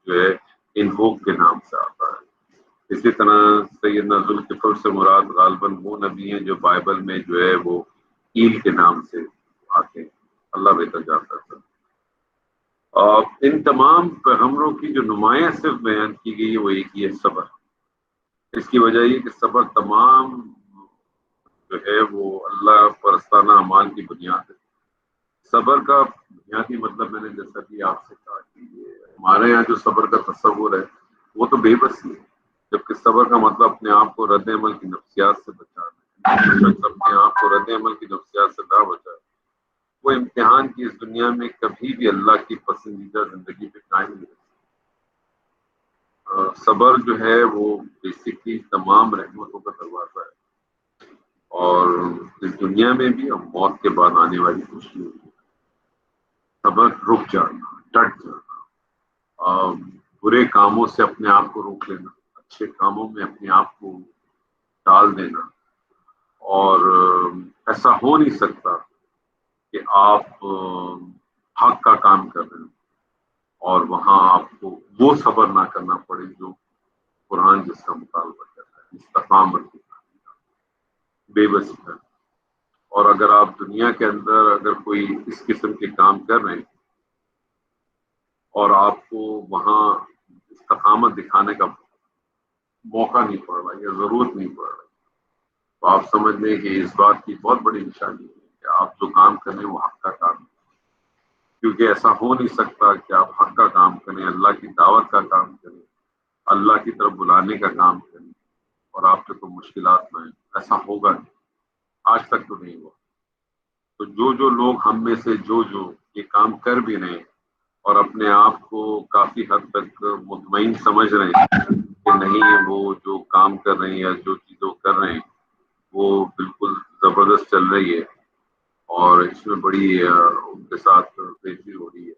جو ہے انہوک کے نام سے آتا ہے۔ اسی طرح سیدنا ذوالکفل سے مراد غالباً وہ نبی ہیں جو بائبل میں جو ہے وہ ایل کے نام سے آتے ہیں، اللہ بہتر جانتا ہے۔ اور ان تمام پیغمبروں کی جو نمایاں صرف بیان کی گئی ہے وہ ایک ہی ہے، صبر۔ اس کی وجہ یہ کہ صبر تمام جو ہے وہ اللہ پرستانہ اعمال کی بنیاد ہے۔ صبر کا بنیادی مطلب میں نے جیسا کہ آپ سے کہا کہ یہ ہمارے یہاں جو صبر کا تصور ہے وہ تو بے بسی ہے، جبکہ صبر کا مطلب اپنے آپ کو رد عمل کی نفسیات سے بچانا ہے۔ جو شخص اپنے آپ کو رد عمل کی نفسیات سے نہ بچائے وہ امتحان کی اس دنیا میں کبھی بھی اللہ کی پسندیدہ زندگی پہ قائم نہیں رہ سکتا۔ صبر جو ہے وہ بیسکلی تمام رحمتوں کا دروازہ ہے، اور اس دنیا میں بھی اور موت کے بعد آنے والی خوشی ہوگی۔ صبر، رک جانا، ڈٹ جانا، برے کاموں سے اپنے آپ کو روک لینا، اچھے کاموں میں اپنے آپ کو ڈال دینا، اور ایسا ہو نہیں سکتا کہ آپ حق کا کام کر رہے ہیں اور وہاں آپ کو وہ صبر نہ کرنا پڑے جو قرآن جس کا مطالبہ کرتا ہے، استقامت کی بے بسی ہے۔ اور اگر آپ دنیا کے اندر اگر کوئی اس قسم کے کام کر رہے ہیں اور آپ کو وہاں استقامت دکھانے کا موقع نہیں پڑ رہا یا ضرورت نہیں پڑ رہی، تو آپ سمجھ لیں کہ اس بات کی بہت بڑی نشانی ہے کہ آپ جو کام کریں وہ حق کا کام ہے، کیونکہ ایسا ہو نہیں سکتا کہ آپ حق کا کام کریں، اللہ کی دعوت کا کام کریں، اللہ کی طرف بلانے کا کام کریں اور آپ پہ کوئی مشکلات نہ آئیں۔ ایسا ہوگا نہیں، آج تک تو نہیں ہوا۔ تو جو لوگ ہم میں سے جو یہ کام کر بھی رہے ہیں اور اپنے آپ کو کافی حد تک مطمئن سمجھ رہے ہیں کہ نہیں وہ جو کام کر رہے ہیں یا جو چیزوں کر رہے ہیں وہ بالکل زبردست چل رہی ہے اور اس میں بڑی ان کے ساتھ بہتری ہو رہی ہے،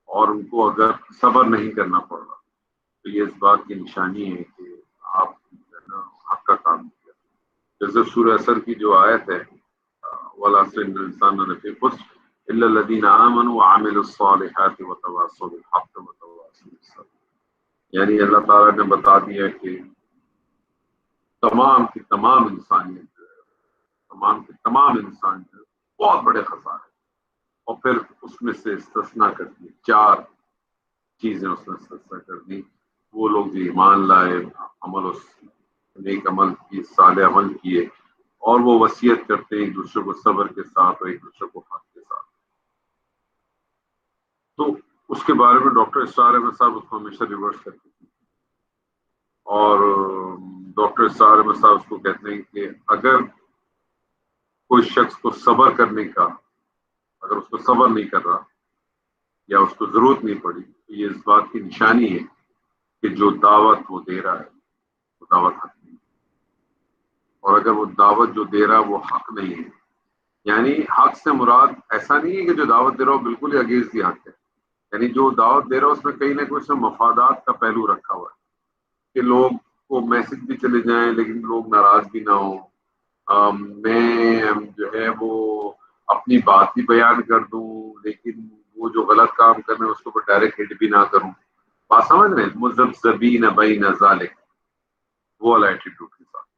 اور ان کو اگر صبر نہیں کرنا پڑ رہا تو یہ اس بات کی نشانی ہے کہ آپ حق کا کام کیا۔ جیسے سورہ عصر کی جو آیت ہے وَالْعَصْرِ إِنَّ الْإِنسَانَ لَفِي خُسْرٍ إِلَّا الَّذِينَ آمَنُوا وَعَمِلُوا الصَّالِحَاتِ وَتَوَاصَوْا بِالْحَقِّ وَتَوَاصَوْا بِالصَّبْرِ، یعنی اللہ تعالیٰ نے بتا دیا کہ تمام کی تمام انسانیت جو ہے، تمام کے تمام انسان جو ہے بہت بڑے خسارے، اور پھر اس میں سے استثناء کر دی، 4 چیزیں اس نے استثناء کر دی۔ وہ لوگ جو ایمان لائے، عمل نیک عمل کی، صالح عمل کیے، اور وہ وصیت کرتے ہیں ایک دوسرے کو صبر کے ساتھ اور ایک دوسرے کو حق کے ساتھ۔ تو اس کے بارے میں ڈاکٹر اسرار احمد صاحب اس کو ہمیشہ ریورس کرتے ہیں، اور ڈاکٹر اسرار احمد صاحب اس کو کہتے ہیں کہ اگر کوئی شخص کو صبر کرنے کا، اگر اس کو صبر نہیں کر رہا یا اس کو ضرورت نہیں پڑی تو یہ اس بات کی نشانی ہے کہ جو دعوت وہ دے رہا ہے وہ دعوت حق نہیں ہے، اور اگر وہ دعوت جو دے رہا ہے وہ حق نہیں ہے، یعنی حق سے مراد ایسا نہیں ہے کہ جو دعوت دے رہا ہو بالکل ہی اگینسٹ دی حق ہے، یعنی جو دعوت دے رہا ہو اس میں کہیں نہ کہیں اس میں مفادات کا پہلو رکھا ہوا ہے کہ لوگ کو میسج بھی چلے جائیں لیکن لوگ ناراض بھی نہ ہوں، میں جو ہے وہ اپنی بات بھی بیان کر دوں لیکن وہ جو غلط کام کر رہے ہیں اس کو ڈائریکٹ ہٹ بھی نہ کروں، بات سمجھ رہے ہیں، مذبذبین بین ذالک، وہ والا ایٹیٹیوڈ کے ساتھ،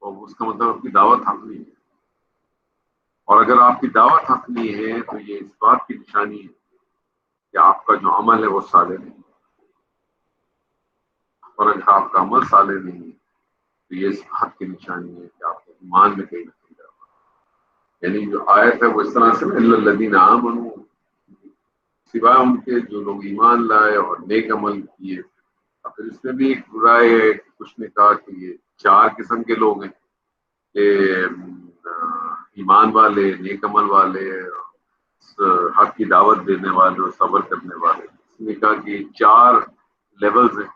اور اس کا مطلب آپ کی دعوت حق نہیں ہے، اور اگر آپ کی دعوت حق نہیں ہے تو یہ اس بات کی نشانی ہے کہ آپ کا جو عمل ہے وہ صالح نہیں ہے، اور اگر آپ کا عمل صالح نہیں ہے تو یہ اس حق کی نشانی ہے کہ آپ کے ایمان میں کہیں نہ کہیں ڈر، یعنی جو آیت ہے وہ اس طرح سے الا الذین آمنوا، سوائے ان کے جو لوگ ایمان لائے اور نیک عمل کیے۔ اور پھر اس میں بھی ایک رائے ہے کہ کچھ نے کہا کہ یہ 4 قسم کے لوگ ہیں کہ ایمان والے، نیک عمل والے، حق کی دعوت دینے والے اور صبر کرنے والے۔ کسی نے کہا کہ یہ 4 لیولز ہیں،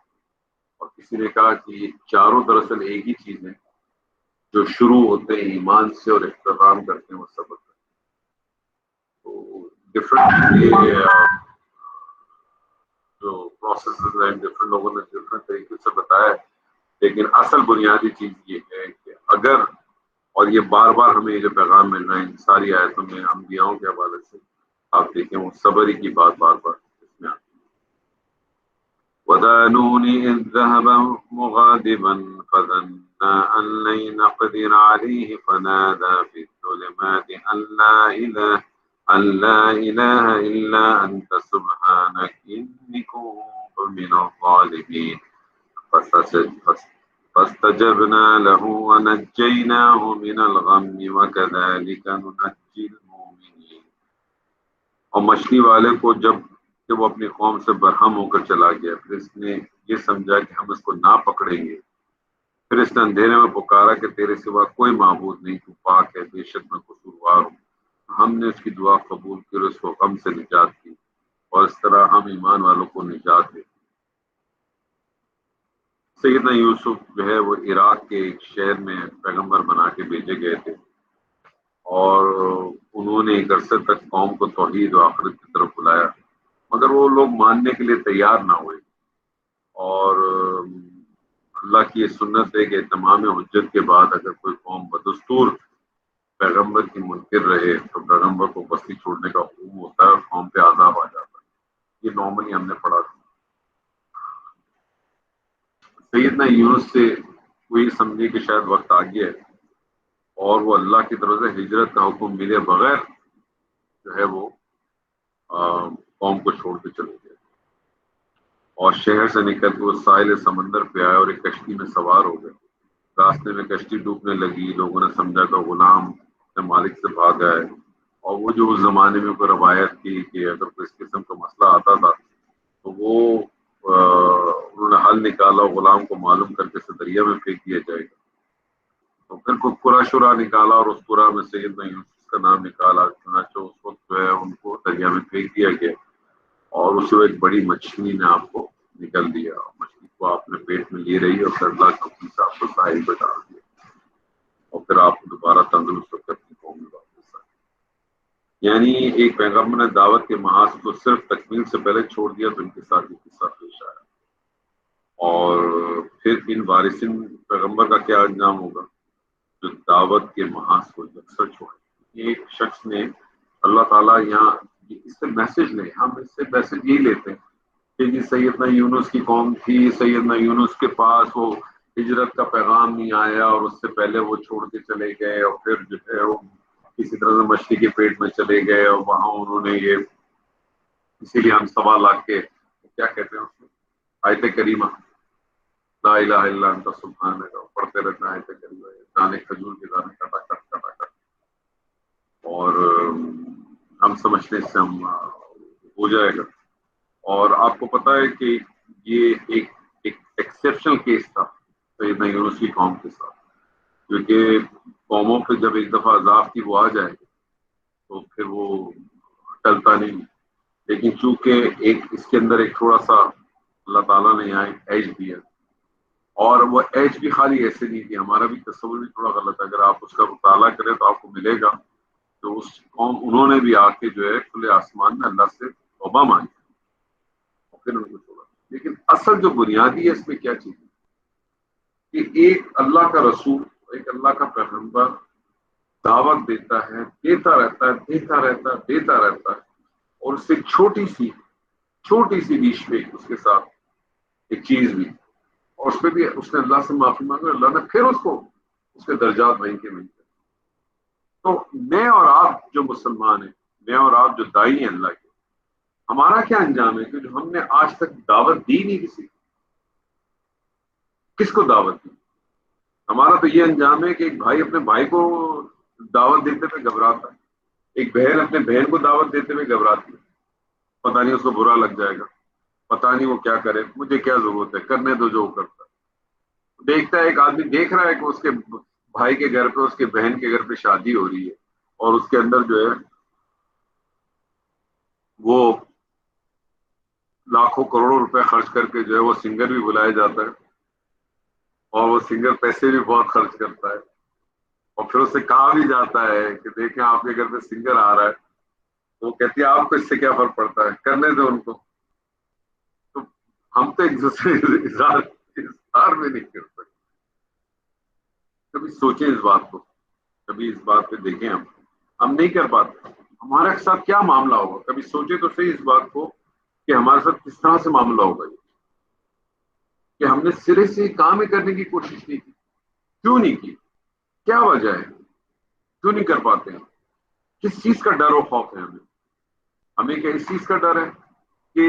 اور کسی نے کہا کہ یہ چاروں دراصل ایک ہی چیز ہے، جو شروع ہوتے ہیں ایمان سے اور اختتام کرتے ہیں وہ صبر کرتے ہیں۔ ڈفرینٹ جو پروسیسز ہیں ڈفرینٹ لوگوں نے ڈفرینٹ طریقے سے بتایا، لیکن اصل بنیادی چیز یہ ہے کہ اگر، اور یہ بار بار ہمیں یہ جو پیغام مل رہے ہیں ان ساری آیتوں میں انبیاؤں کے حوالے سے آپ دیکھیں، وہ صبر ہی کی بات بار بار اس میں آتی ہے۔ وَذَانُونِ إِذْ ذَهَبَ مُغَاضِبًا فَظَنَّ أَن لَّن نَّقْدِرَ عَلَيْهِ فَنَادَىٰ فِي الظُّلُمَاتِ أَن لَّا إِلَٰهَ إِلَّا أَنتَ سُبْحَانَكَ إِنِّي كُنتُ مِنَ الظَّالِمِينَ فاستجبنا له ونجيناه من الغم وكذلك ننجي المؤمنين۔ اور مچھلی والے کو جب کہ وہ اپنی قوم سے برہم ہو کر چلا گیا، پھر اس نے یہ سمجھا کہ ہم اس کو نہ پکڑیں گے، پھر اس نے اندھیرے میں پکارا کہ تیرے سوا کوئی معبود نہیں، تو پاک ہے، بے شک میں قصوروار ہوں۔ ہم نے اس کی دعا قبول کی اور اس کو غم سے نجات دی، اور اس طرح ہم ایمان والوں کو نجات دیں۔ سیدنا یوسف جو ہے وہ عراق کے ایک شہر میں پیغمبر بنا کے بھیجے گئے تھے، اور انہوں نے ایک عرصے تک قوم کو توحید و آخرت کی طرف بلایا، مگر وہ لوگ ماننے کے لیے تیار نہ ہوئے۔ اور اللہ کی یہ سنت ہے کہ تمام حجت کے بعد اگر کوئی قوم بدستور پیغمبر کی منکر رہے تو پیغمبر کو بستی چھوڑنے کا حکم ہوتا ہے اور قوم پہ عذاب آ جاتا ہے۔ یہ نارملی ہم نے پڑھا تھا۔ سیدنا یونس سے وہ یہ سمجھے کہ شاید وقت آ گیا ہے، اور وہ اللہ کی طرف سے ہجرت کا حکم ملے بغیر جو ہے وہ قوم کو چھوڑ کے چلے گئے، اور شہر سے نکل کے وہ ساحل سمندر پہ آئے اور ایک کشتی میں سوار ہو گئے۔ راستے میں کشتی ڈوبنے لگی، لوگوں نے سمجھا کہ غلام اپنے مالک سے بھاگا ہے، اور وہ جو اس زمانے میں کوئی روایت تھی کہ اگر کوئی اس قسم کا مسئلہ آتا تھا تو وہ انہوں نے حل نکالا، غلام کو معلوم کر کے اسے دریا میں پھینک دیا جائے گا۔ تو پھر کوئی قرا شرا نکالا اور اس قرا میں سیدنا یوسف کا نام نکالا، چنانچہ اس وقت جو ہے ان کو دریا میں پھینک دیا گیا، اور اس میں ایک بڑی مچھلی نے آپ کو نکل دیا، مچھلی کو آپ نے پیٹ میں لی رہی اور پھر اللہ کے حکم سے آپ کو ساحل پہ ڈال دیا، اور پھر آپ دوبارہ تندرست ہو کر اپنی قوم میں واپس آئے۔ یعنی ایک پیغمبر نے دعوت کے محاذ کو صرف تکمیل سے پہلے چھوڑ دیا تو ان کے ساتھ یہ قصہ پیش آیا۔ اور پھر ان وارثین پیغمبر کا کیا انجام ہوگا جو دعوت کے محاذ کو یکسر چھوڑے۔ ایک شخص نے اللہ تعالیٰ یہاں اس سے میسج لے، ہم اس سے میسج یہی لیتے ہیں کہ جی سیدنا یونس کی قوم تھی، سیدنا یونس کے پاس وہ ہجرت کا پیغام نہیں آیا اور اس سے پہلے وہ چھوڑ کے چلے گئے، اور پھر جو ہے وہ کسی طرح سے مچھلی کے پیٹ میں چلے گئے، اور وہاں انہوں نے یہ، اسی لیے ہم سوا لاکھ کے کیا کہتے ہیں اس میں آیت کریمہ لا الہ الا انت سبحانک پڑھتے رہتے ہیں، آیت کریمہ دانے کھجور کے دانے کٹا کٹ کٹا کٹ، اور ہم سمجھتے ہیں اس سے ہم ہو جائے گا۔ اور آپ کو پتا ہے کہ یہ ایک ایکسیپشنل کیس تھا سیدنا یونس کی قوم کے ساتھ، کیونکہ قوموں پہ جب ایک دفعہ عذاب کی وہ آ جائے تو پھر وہ ٹلتا نہیں، لیکن چونکہ ایک اس کے اندر ایک تھوڑا سا اللہ تعالیٰ نے یہاں ایک ایج دیا، اور وہ ایج بھی خالی ایسے نہیں تھی، ہمارا بھی تصور بھی تھوڑا غلط ہے، اگر آپ اس کا مطالعہ کریں تو آپ کو ملے گا تو اس قوم انہوں نے بھی آ کے جو ہے کھلے آسمان میں اللہ سے توبہ مانگی اور پھر ان کو چھوڑا۔ لیکن اصل جو بنیادی ہے اس میں کیا چیز ہے کہ ایک اللہ کا رسول، ایک اللہ کا پیغمبر دعوت دیتا ہے، دیتا رہتا ہے، دیتا رہتا ہے، دیتا رہتا ہے، اور اس سے ایک چھوٹی سی بیچ پہ اس کے ساتھ ایک چیز بھی، اور اس پہ بھی اس نے اللہ سے معافی مانگی، اللہ نے پھر اس کو اس کے درجات وہیں کے وہیں۔ تو میں اور آپ جو مسلمان ہیں، میں اور آپ جو دائی ہیں اللہ کے، ہمارا کیا انجام ہے کہ جو ہم نے آج تک دعوت دی نہیں کس کو دعوت دی؟ ہمارا تو یہ انجام ہے کہ ایک بھائی اپنے بھائی کو دعوت دیتے ہوئے گھبراتا ہے، ایک بہن اپنے بہن کو دعوت دیتے ہوئے گھبراتی ہے، پتہ نہیں اس کو برا لگ جائے گا، پتہ نہیں وہ کیا کرے، مجھے کیا ضرورت ہے، کرنے دو جو وہ کرتا ہے۔ دیکھتا ہے ایک آدمی دیکھ رہا ہے کہ اس کے بھائی کے گھر پہ، اس کے بہن کے گھر پہ شادی ہو رہی ہے، اور اس کے اندر جو ہے وہ لاکھوں کروڑوں روپے خرچ کر کے جو ہے وہ سنگر بھی بلایا جاتا ہے، اور وہ سنگر پیسے بھی بہت خرچ کرتا ہے، اور پھر اس سے کہا بھی جاتا ہے کہ دیکھیں آپ کے گھر پہ سنگر آ رہا ہے، وہ کہتی ہے آپ کو اس سے کیا فرق پڑتا ہے، کرنے دو ان کو. تو ہم تو ایک دوسرے اظہار میں نہیں کر سکتے. کبھی سوچیں اس بات کو، کبھی اس بات پہ دیکھیں. ہم نہیں کر پاتے. ہمارے ساتھ کیا معاملہ ہوگا، کبھی سوچیں تو صحیح اس بات کو کہ ہمارے ساتھ کس طرح سے معاملہ ہوگا یہ، کہ ہم نے سرے سے کام ہی کرنے کی کوشش نہیں کی. کیوں نہیں کی؟ کیا وجہ ہے؟ کیوں نہیں کر پاتے ہیں؟ کس چیز کا ڈر و خوف ہے ہمیں؟ ہمیں کیا اس چیز کا ڈر ہے کہ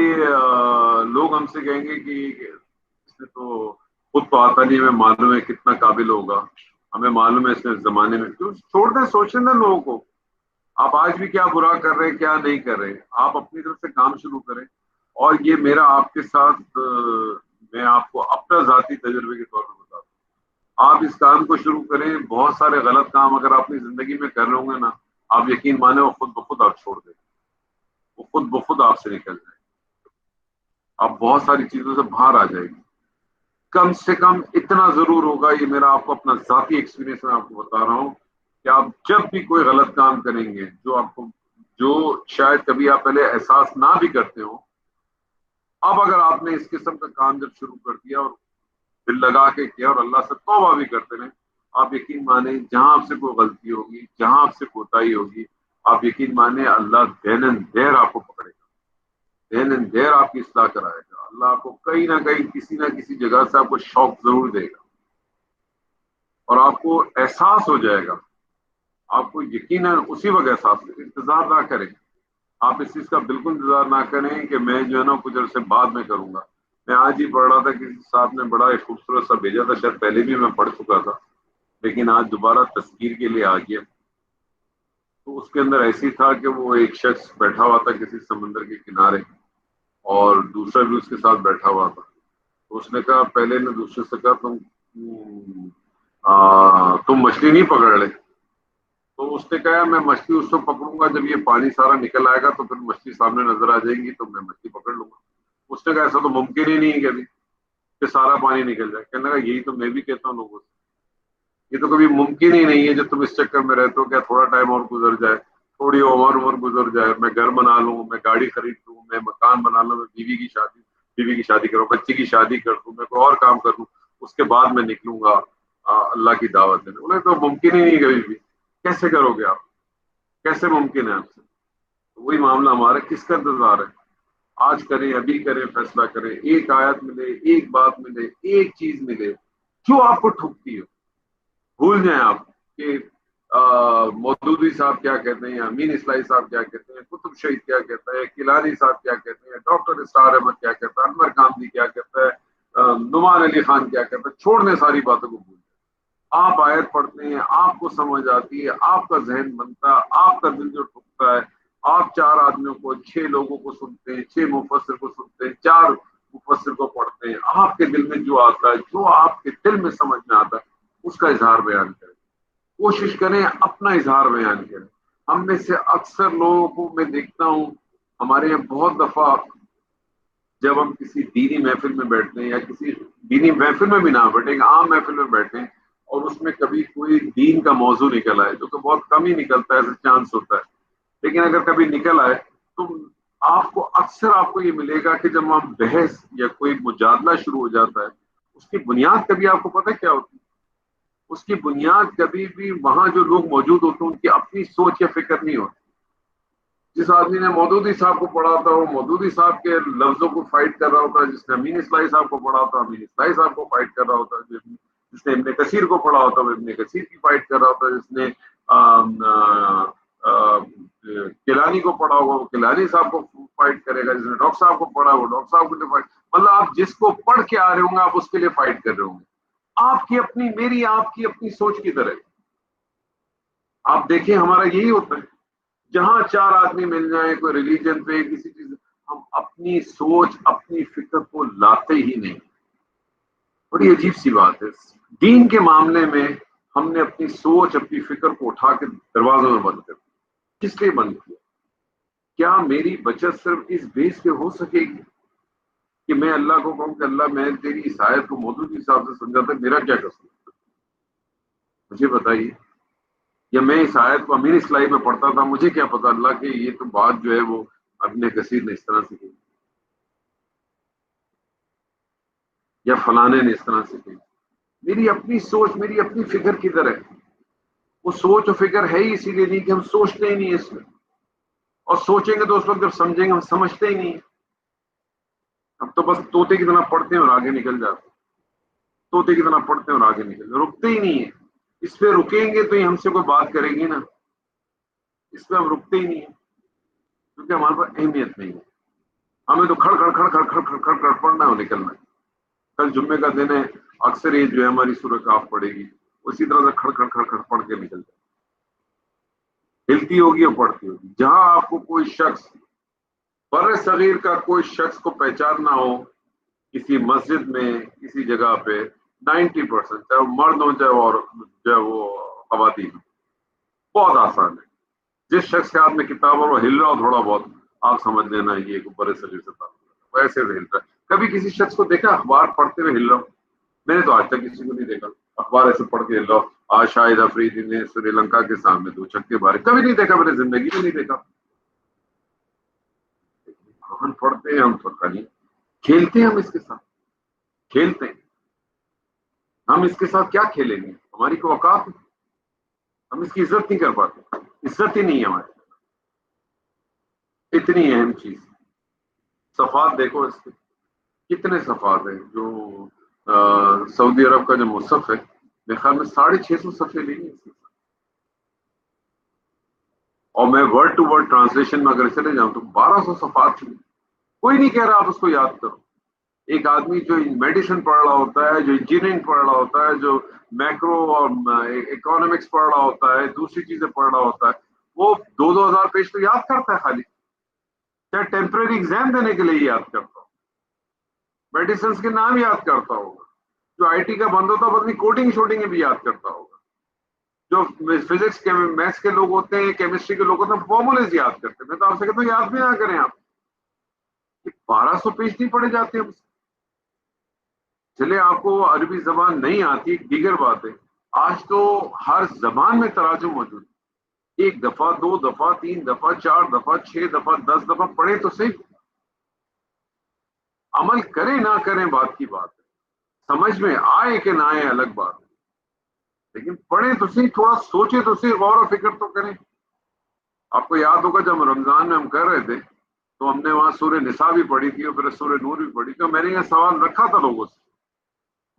لوگ ہم سے کہیں گے کہ اس نے تو خود تو آتا نہیں، ہمیں معلوم ہے کتنا قابل ہوگا، ہمیں معلوم ہے اس نے زمانے میں. کیوں چھوڑ دیں سوچیں نا لوگوں کو. آپ آج بھی کیا برا کر رہے ہیں کیا نہیں کر رہے، آپ اپنی طرف سے کام شروع کریں. اور یہ میرا آپ کے ساتھ میں آپ کو اپنا ذاتی تجربے کے طور پر بتاتا ہوں. آپ اس کام کو شروع کریں. بہت سارے غلط کام اگر آپ اپنی زندگی میں کر رہے ہوں گے نا، آپ یقین مانیں وہ خود بخود آپ چھوڑ دیں، وہ خود بخود آپ سے نکل جائیں. آپ بہت ساری چیزوں سے باہر آ جائیں گے. کم سے کم اتنا ضرور ہوگا، یہ میرا آپ کو اپنا ذاتی ایکسپیرینس میں آپ کو بتا رہا ہوں، کہ آپ جب بھی کوئی غلط کام کریں گے جو شاید کبھی آپ پہلے احساس نہ بھی کرتے ہو، اب اگر آپ نے اس قسم کا کام جب شروع کر دیا اور دل لگا کے کیا اور اللہ سے توبہ بھی کرتے رہیں، آپ یقین مانیں جہاں آپ سے کوئی غلطی ہوگی، جہاں آپ سے کوتاہی ہوگی، آپ یقین مانیں اللہ دین دیر آپ کو پکڑے گا، دین دیر آپ کی اصلاح کرائے گا. اللہ آپ کو کہیں نہ کہیں کسی نہ کسی جگہ سے آپ کو شوق ضرور دے گا، اور آپ کو احساس ہو جائے گا. آپ کو یقیناً اسی وقت احساس ہو. انتظار نہ کریں. آپ اس چیز کا بالکل انتظار نہ کریں کہ میں جو ہے نا کچھ عرصے بعد میں کروں گا. میں آج ہی پڑھ رہا تھا، کسی صاحب نے بڑا ایک خوبصورت سا بھیجا تھا، شاید پہلے بھی میں پڑھ چکا تھا لیکن آج دوبارہ تذکیر کے لیے آ گیا. تو اس کے اندر ایسی تھا کہ وہ ایک شخص بیٹھا ہوا تھا کسی سمندر کے کنارے، اور دوسرا بھی اس کے ساتھ بیٹھا ہوا تھا. تو اس نے کہا، پہلے نے دوسرے سے کہا تم مچھلی نہیں پکڑ رہے. تو اس نے کہا میں مچھلی اس کو پکڑوں گا جب یہ پانی سارا نکل آئے گا تو پھر مچھلی سامنے نظر آ جائے گی تو میں مچھلی پکڑ لوں گا. اس نے کہا ایسا تو ممکن ہی نہیں ہے کبھی کہ سارا پانی نکل جائے. کہنے لگا یہی تو میں بھی کہتا ہوں لوگوں سے، یہ تو کبھی ممکن ہی نہیں ہے جب تم اس چکر میں رہتے ہو. کیا تھوڑا ٹائم اور گزر جائے، تھوڑی عمر گزر جائے، میں گھر بنا لوں، میں گاڑی خرید لوں، میں مکان بنا لوں، میں بیوی کی شادی کروں، بچی کی شادی کر دوں، میں کوئی اور کام کر لوں، اس کے بعد میں نکلوں گا اللہ کی دعوت دینے. انہیں تو ممکن ہی نہیں کبھی بھی. کیسے کرو گے آپ؟ کیسے ممکن ہے آپ سے؟ وہی معاملہ ہمارا. کس کا انتظار ہے؟ آج کریں، ابھی کریں، فیصلہ کریں. ایک آیت ملے، ایک بات ملے، ایک چیز ملے جو آپ کو ٹھکتی ہے، بھول جائیں آپ کہ مودودی صاحب کیا کہتے ہیں، امین اصلاحی صاحب کیا کہتے ہیں، قطب شہید کیا کہتا ہے، کیلانی صاحب کیا کہتے ہیں، ڈاکٹر اسرار احمد کیا کہتا ہے، انور کامدی کیا کہتا ہے، نعمان علی خان کیا کہتا ہے. چھوڑ دیں ساری باتوں کو، بھول جائیں. آپ آیت پڑھتے ہیں، آپ کو سمجھ آتی ہے، آپ کا ذہن بنتا ہے، آپ کا دل جو ٹھکتا ہے. آپ 4 آدمیوں کو، 6 لوگوں کو سنتے ہیں، 6 مفسر کو سنتے ہیں، 4 مفسر کو پڑھتے ہیں. آپ کے دل میں جو آتا ہے، جو آپ کے دل میں سمجھ میں آتا ہے، اس کا اظہار بیان کریں. کوشش کریں اپنا اظہار بیان کریں. ہم میں سے اکثر لوگوں کو میں دیکھتا ہوں، ہمارے یہاں بہت دفعہ جب ہم کسی دینی محفل میں بیٹھتے ہیں، یا کسی دینی محفل میں بھی نہ بیٹھیں، عام محفل میں بیٹھیں، اور اس میں کبھی کوئی دین کا موضوع نکل آئے، جو کہ بہت کم ہی نکلتا ہے، ایسا چانس ہوتا ہے، لیکن اگر کبھی نکل آئے تو آپ کو اکثر آپ کو یہ ملے گا کہ جب وہاں بحث یا کوئی مجادلہ شروع ہو جاتا ہے، اس کی بنیاد کبھی آپ کو پتہ کیا ہوتی ہے؟ اس کی بنیاد کبھی بھی وہاں جو لوگ موجود ہوتے ہیں ان کی اپنی سوچ یا فکر نہیں ہوتی. جس آدمی نے مودودی صاحب کو پڑھا تھا وہ مودودی صاحب کے لفظوں کو فائٹ کر رہا ہوتا ہے. جس نے امین اصلاحی صاحب کو پڑھا تھا امین اصلاحی صاحب کو فائٹ کر رہا ہوتا ہے. جس نے ابن کثیر کو پڑھا ہوتا ہے وہ ابن کثیر کی فائٹ کر رہا ہوتا ہے. جس نے کیلانی کو پڑھا ہوگا وہ کیلانی صاحب کو فائٹ کرے گا. جس نے ڈاکٹر صاحب کو پڑھا وہ ڈاکٹر صاحب کو فائٹ. مطلب آپ جس کو پڑھ کے آ رہے ہوں گے آپ اس کے لیے فائٹ کر رہے ہوں گے. آپ کی اپنی، میری آپ کی اپنی سوچ کی طرح. آپ دیکھیں ہمارا یہی ہوتا ہے، جہاں 4 آدمی مل جائیں کوئی ریلیجن پہ کسی چیز، ہم اپنی سوچ اپنی فکر کو لاتے ہی نہیں. بڑی عجیب سی بات ہے. دین کے معاملے میں ہم نے اپنی سوچ اپنی فکر کو اٹھا کے دروازوں میں بند کر دیا. کس لیے بند کیا؟ کیا میری بچت صرف اس بیس پہ ہو سکے گی کہ میں اللہ کو کہوں کہ اللہ میں تیری اس آیت کو مودودی صاحب سے سمجھاتا، میرا کیا قصور؟ مجھے بتائیے. یا میں اس آیت کو امین اسلائی میں پڑھتا تھا، مجھے کیا پتا اللہ کہ یہ تو بات جو ہے وہ ابن کثیر نے اس طرح سے کہی یا فلانے نے اس طرح سے کہی. میری اپنی سوچ، میری اپنی فکر کدھر ہے؟ وہ سوچ و فکر ہے ہی اسی لیے نہیں کہ ہم سوچتے ہی نہیں اس میں، اور سوچیں گے تو اس وقت جب سمجھیں گے ہم سمجھتے ہی نہیں. ہم تو بس طوطے کی طرح پڑھتے ہیں اور آگے نکل جاتے ہیں، طوطے کی طرح پڑھتے ہیں اور آگے نکل جاتے ہیں، رکتے ہی نہیں ہے. اس پہ رکیں گے تو یہ ہم سے کوئی بات کرے گی نا، اس پہ ہم رکتے ہی نہیں ہیں کیونکہ ہمارے پاس اہمیت نہیں ہے. ہمیں تو کھڑ کھڑ کھڑ کھڑ کھڑ کھڑ کھڑ کھڑ پڑھنا ہے اور نکلنا ہے. کل جمعے کا دن ہے، اکثر یہ جو ہے ہماری سورہ کاف پڑے گی، اسی طرح سے کھڑ کھڑ کھڑ کھڑ پڑھ کے نکل جائے، ہلتی ہوگی اور پڑھتی ہوگی. جہاں آپ کو کوئی شخص بر صغیر کا کوئی شخص کو پہچاننا ہو کسی مسجد میں کسی جگہ پہ، 90% چاہے وہ مرد ہو چاہے وہ چاہے وہ خواتین ہو، بہت آسان ہے. جس شخص کے ہاتھ میں کتاب اور وہ ہل رہا ہو تھوڑا بہت، آپ سمجھ لینا یہ بر صغیر سے تعلق ہے. ویسے سے ہل رہا ہے. کبھی کسی شخص کو دیکھا اخبار پڑھتے ہوئے ہل رہا ہو؟ میں نے تو آج تک کسی کو نہیں دیکھا اخبار ایسے پڑھ کے ہل رہا ہو. آج شاہد افریدی نے سری لنکا کے سامنے 2 چھکے مارے، کبھی نہیں دیکھا، میں نے زندگی میں نہیں دیکھا. ہم پڑھتے ہیں، ہم پتہ نہیں کھیلتے ہیں، ہم اس کے ساتھ کھیلتے ہیں. ہم اس کے ساتھ کیا کھیلیں گے؟ ہماری کو اوقات ہے؟ ہم اس کی عزت نہیں کر پاتے، عزت ہی نہیں ہے ہماری. اتنی اہم چیز. صفات دیکھو اس کے کتنے صفات ہیں. جو سعودی عرب کا جو مصحف ہے میرے خیال میں 650 صفحے لیں گے اس کے. اور میں ورڈ ٹو ورڈ ٹرانسلیشن میں اگر چلے جاؤں تو 1200 صفحات ہیں. کوئی نہیں کہہ رہا آپ اس کو یاد کرو. ایک آدمی جو میڈیسن پڑھ رہا ہوتا ہے، جو انجینئرنگ پڑھ رہا ہوتا ہے، جو میکرو اور اکنامکس پڑھ رہا ہوتا ہے، دوسری چیزیں پڑھ رہا ہوتا ہے، وہ 2,000 پیج تو یاد کرتا ہے خالی، چاہے ٹیمپرری ایگزام دینے کے لیے یاد کرتا ہو، میڈیسنس کے نام یاد کرتا ہوگا. جو آئی ٹی کا بند ہوتا ہے اپنی کوڈنگ شوڈنگ بھی یاد کرتا ہوگا. جو فزکس کے میتھس کے لوگ ہوتے ہیں، کیمسٹری کے لوگ ہوتے ہیں، فارمولیز یاد کرتے ہیں. میں تو آپ سے کہتا ہوں یاد بھی نہ کریں آپ. 1200 پیج نہیں پڑھے جاتے ہیں. چلے آپ کو عربی زبان نہیں آتی دیگر بات ہے، آج تو ہر زبان میں تراجم موجود ہے. 1 دفعہ 2 دفعہ 3 دفعہ 4 دفعہ 6 دفعہ 10 دفعہ پڑھے تو صحیح. عمل کریں نہ کریں بات کی بات ہے، سمجھ میں آئے کہ نہ آئے الگ بات ہے، لیکن پڑھیں تو صحیح، تھوڑا سوچیں تو صحیح، غور و فکر تو کریں. آپ کو یاد ہوگا جب رمضان میں ہم کر رہے تھے تو ہم نے وہاں سورہ نساء بھی پڑھی تھی اور پھر سورہ نور بھی پڑھی تھی. اور میں نے یہ سوال رکھا تھا لوگوں سے،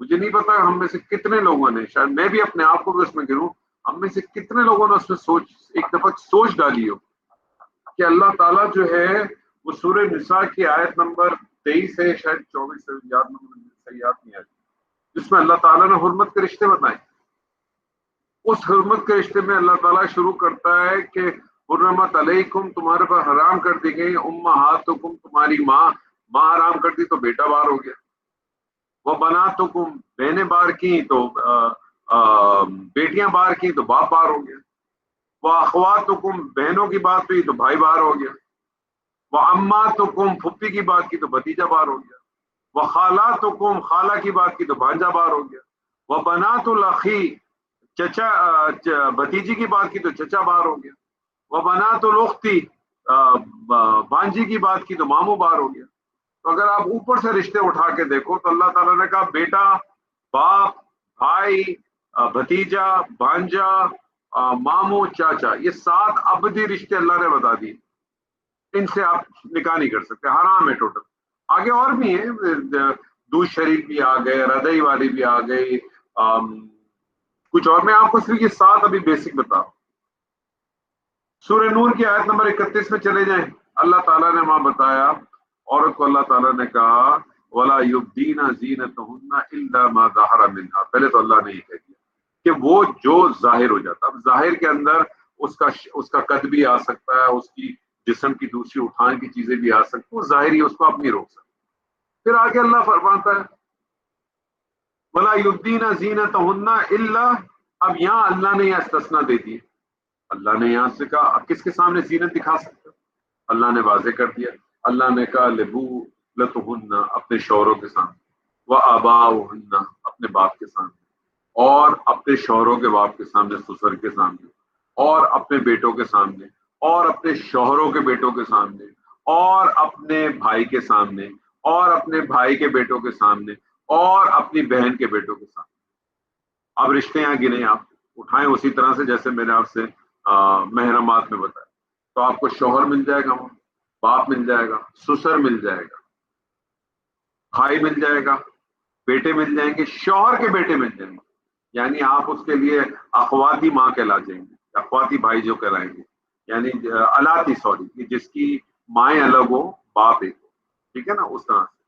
مجھے نہیں پتا ہم میں سے کتنے لوگوں نے، شاید میں بھی اپنے آپ کو بھی اس میں گروں، ہم میں سے کتنے لوگوں نے اس میں ایک دفعہ سوچ ڈالی ہو کہ اللہ تعالیٰ جو ہے وہ سورہ نساء کی آیت نمبر 23 ہے، شاید 24 سے یاد صحیح یاد نہیں آتی، جس میں اللہ تعالیٰ نے حرمت کے رشتے بتائے. اس حرمت کے رشتے میں اللہ تعالیٰ شروع کرتا ہے کہ حرمت علیکم، تمہارے پر حرام کر دی گئی، امہاتکم، تمہاری ماں. ماں حرام کر دی تو بیٹا بار ہو گیا. وہ بناتکم، بہنیں بار کی تو بیٹیاں بار کی تو باپ بار ہو گیا. وہ اخواتکم، بہنوں کی بات ہوئی تو بھائی بار ہو گیا. وہ اماتکم، پھپھی کی بات کی تو بھتیجا بار ہو گیا. وہ خالاتکم، خالہ کی بات کی تو بھانجا بار ہو گیا. وہ بنات الاخی، چچا بھتیجی کی بات کی تو چچا بار ہو گیا. وہ بنات الاختی، بانجی کی بات کی تو ماموں بار ہو گیا. تو اگر آپ اوپر سے رشتے اٹھا کے دیکھو تو اللہ تعالیٰ نے کہا بیٹا، باپ، بھائی، بھتیجا، بھانجا، ماموں، چاچا، یہ 7 ابدی رشتے اللہ نے بتا دیے. ان سے آپ نکاح نہیں کر سکتے، حرام ہے ٹوٹل. آگے اور بھی ہیں، دودھ شریف بھی آ گئے، ردئی والی بھی آ گئی، کچھ اور. میں آپ کو صرف یہ 7 ابھی بیسک بتا. سورہ نور کی آیت نمبر 31 میں چلے جائیں. اللہ تعالیٰ نے وہاں بتایا عورت کو، اللہ تعالیٰ نے کہا وَلَا يُبْدِينَ زِينَتَهُنَّ إِلَّا مَا ظَهَرَ مِنْهَا. پہلے تو اللہ نے یہ کہہ دیا کہ وہ جو ظاہر ہو جاتا. اب ظاہر کے اندر اس کا قد بھی آ سکتا ہے، اس کی جسم کی دوسری اٹھان کی چیزیں بھی آ سکتی ہیں، وہ ظاہری اس کو آپ نہیں روک سکتے. پھر آگے اللہ فرماتا ہے وَلَا يُبْدِينَ زِينَتَهُنَّ إِلَّا. اب یہاں اللہ نے یہ استثناء دے دی. اللہ نے یہاں سے کہا اب کس کے سامنے زینت دکھا سکتے؟ اللہ نے واضح کر دیا. اللہ نے کہا لبولتہن، اپنے شوہروں کے سامنے، وآباؤہن، اپنے باپ کے سامنے، اور اپنے شوہروں کے باپ کے سامنے، سسر کے سامنے، اور اپنے بیٹوں کے سامنے اور اپنے شوہروں کے بیٹوں کے سامنے اور اپنے بھائی کے سامنے اور اپنے بھائی کے بیٹوں کے سامنے اور اپنی بہن کے بیٹوں کے سامنے. اب رشتے یہاں گنے آپ اٹھائیں اسی طرح سے جیسے میں نے آپ سے محرمات میں بتایا. تو آپ کو شوہر مل جائے گا وہاں، باپ مل جائے گا، سسر مل جائے گا، بھائی مل جائے گا، بیٹے مل جائیں گے، شوہر کے بیٹے مل جائیں گے. یعنی آپ اس کے لیے اخواتی ماں کہلا جائیں گے، اخواتی بھائی جو کہلائیں گے، یعنی الاتی سوری، جس کی مائیں الگ ہو باپ ایک ہو. ٹھیک ہے نا، اس طرح سے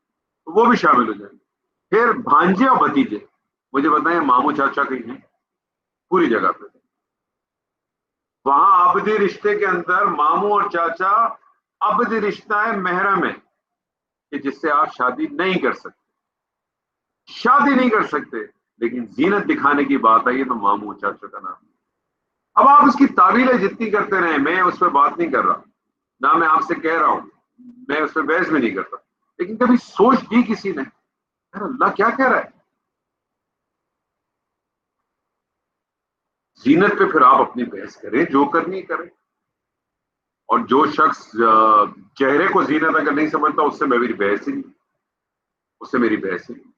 تو وہ بھی شامل ہو جائیں گے. پھر بھانجے اور بھتیجے، مجھے بتائیں ماموں چاچا کہیں ہیں پوری جگہ پہ؟ وہاں آبدی رشتے کے اندر ماموں اور چاچا آبدی رشتہ ہے، محرم ہے کہ جس سے آپ شادی نہیں کر سکتے، شادی نہیں کر سکتے، لیکن زینت دکھانے کی بات آئی ہے تو ماموں اور چاچا کا نام. اب آپ اس کی تعویلیں جتنی کرتے رہے، میں اس پہ بات نہیں کر رہا، نہ میں آپ سے کہہ رہا ہوں، میں اس پہ بحث بھی نہیں کرتا. لیکن کبھی سوچ دی کسی نے یار اللہ کیا کہہ رہا ہے؟ زینت پہ پھر آپ اپنی بحث کریں، جو کرنی کریں. اور جو شخص چہرے کو زینت اگر نہیں سمجھتا، اس سے میری بحث ہی نہیں، اس سے میری بحث ہی نہیں.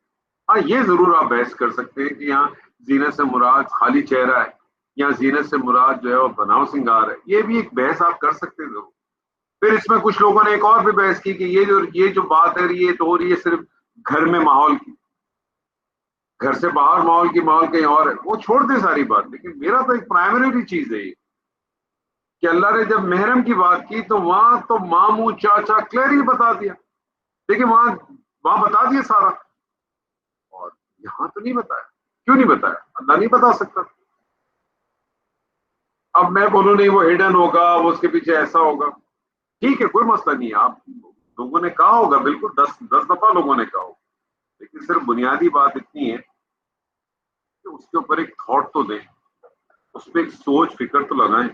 ہاں یہ ضرور آپ بحث کر سکتے ہیں کہ یہاں زینت سے مراد خالی چہرہ ہے یا زینت سے مراد جو ہے وہ بناؤ سنگار ہے. یہ بھی ایک بحث آپ کر سکتے ہیں ضرور. پھر اس میں کچھ لوگوں نے ایک اور بھی بحث کی کہ یہ جو بات ہے یہ تو ہو رہی ہے صرف گھر میں ماحول کی، گھر سے باہر ماحول کہیں اور ہے. وہ چھوڑ دیں ساری بات، لیکن میرا تو ایک پرائمری چیز ہے یہ کہ اللہ نے جب محرم کی بات کی تو وہاں تو ماموں چاچا کلیئرلی بتا دیا. دیکھیں وہاں بتا دیا سارا، اور یہاں تو نہیں بتایا. کیوں نہیں بتایا؟ اللہ نہیں بتا سکتا. اب میں بولوں نہیں وہ ہڈن ہوگا، وہ اس کے پیچھے ایسا ہوگا، ٹھیک ہے کوئی مسئلہ نہیں ہے. آپ لوگوں نے کہا ہوگا، بالکل دس دفعہ لوگوں نے کہا ہوگا، لیکن صرف بنیادی بات اتنی ہے کہ اس کے اوپر ایک تھاٹ تو دیں، اس پہ ایک سوچ فکر تو لگائیں.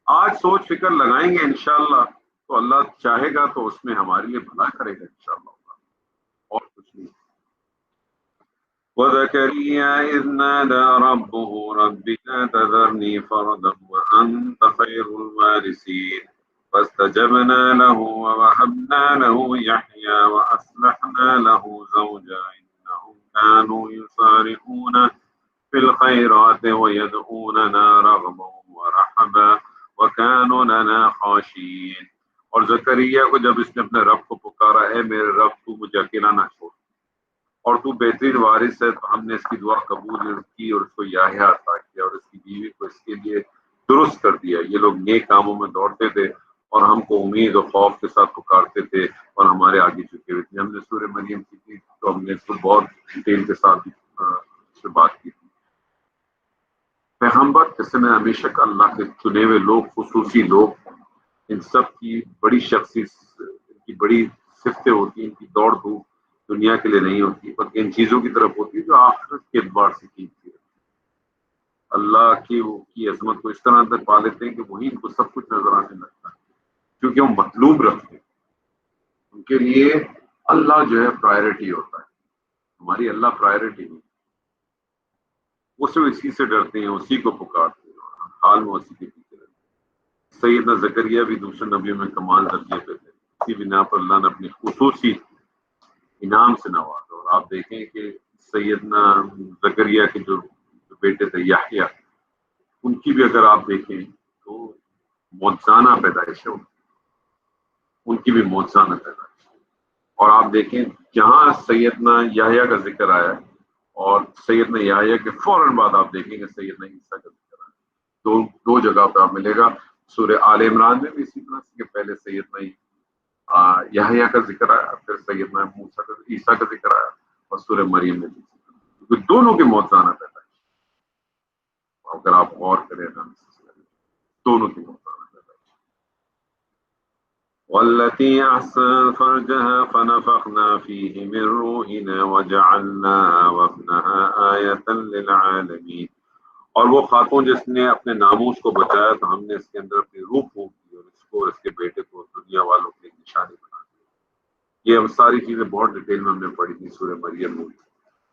آج سوچ فکر لگائیں گے انشاءاللہ تو اللہ چاہے گا تو اس میں ہمارے لیے بھلا کرے گا انشاءاللہ، اور کچھ نہیں. وَزَكَرِيَّا إِذْ نَادَى رَبَّهُ رَبِّ لَا تَذَرْنِي فَرْدًا وَأَنْتَ خَيْرُ الْوَارِثِينَ فَاسْتَجَبْنَا لَهُ وَوَهَبْنَا لَهُ يَحْيَىٰ وَأَصْلَحْنَا لَهُ زَوْجَهُ إِنَّهُمْ كَانُوا يُسَارِعُونَ فِي الْخَيْرَاتِ وَيَدْعُونَنَا رَغَبًا وَرَهَبًا وَكَانُوا لَنَا خَاشِعِينَ. اور زکریا کو جب اس نے اپنے رب کو پکارا، اے میرے رب تو مجھے اکیلا نہ چھوڑ، اور تو بہترین وارث ہے، تو ہم نے اس کی دعا قبول کی اور اس کو یحییٰ عطا کیا اور اس کی بیوی کو اس کے لیے درست کر دیا. یہ لوگ نیک کاموں میں دوڑتے تھے اور ہم کو امید اور خوف کے ساتھ پکارتے تھے اور ہمارے آگے جھکے ہوئے تھے. ہم نے سورہ مریم کی تھی تو ہم نے اس کو بہت ڈیٹیل کے ساتھ اس سے بات کی تھی. پیغمبر جیسے میں ہمیشہ کہ اللہ کے چنے ہوئے لوگ، خصوصی لوگ، ان سب کی بڑی شخصیت، ان کی بڑی صفتیں ہوتی ہیں. ان کی دوڑ دھوپ دنیا کے لیے نہیں ہوتی بلکہ ان چیزوں کی طرف ہوتی ہے جو آخرت کے اعتبار سے قیمتی ہے. اللہ کی عظمت کو اس طرح اندر پا لیتے ہیں کہ وہی ان کو سب کچھ نظر آنے لگتا ہے، کیونکہ وہ مطلوب رکھتے ہیں. ان کے لیے اللہ جو ہے پرائرٹی ہوتا ہے، ہماری اللہ پرائرٹی نہیں. وہ صرف اسی سے ڈرتے ہیں، اسی کو پکارتے ہیں، حال میں اسی کے پیچھے رہتے ہیں. سیدنا زکریا بھی دوسرے نبیوں میں کمال درجے پہ تھے، اسی بنا پر اللہ نے اپنی خصوصی انعام سے نوازا. اور آپ دیکھیں کہ سیدنا زکریا کے جو بیٹے تھے یحییٰ، ان کی بھی اگر آپ دیکھیں تو موجزانہ پیدائش ہے، ان کی بھی موجزانہ پیدائش. اور آپ دیکھیں جہاں سیدنا یحییٰ کا ذکر آیا اور سیدنا یحییٰ کے فوراً بعد آپ دیکھیں گے سیدنا عیسیٰ کا ذکر آیا. دو جگہ پہ آپ ملے گا. سورہ آل عمران میں بھی اسی طرح سے کہ پہلے سیدنا یحییٰ کا ذکر آیا، پھر سیدنا موسیٰ کا عیسیٰ کا ذکر آیا، اور سورہ مریم میں بھی کیونکہ دونوں کے موجزانہ پیدائش. اگر آپ غور کریں نا دونوں کی موجزانہ پیدائش. والتي أحصنت فرجها فنفخنا فيه من روحنا وجعلناها وابنها آية للعالمين. اور وہ خاتون جس نے اپنے ناموس کو بچایا تو ہم نے اس کے اندر اپنی روح پھونک دی اور اس کو اور اس کے بیٹے کو دنیا والوں کی ایک نشانی بنا دی. یہ ہم ساری چیزیں بہت ڈیٹیل میں ہم نے پڑھی تھی سورہ مریم میں.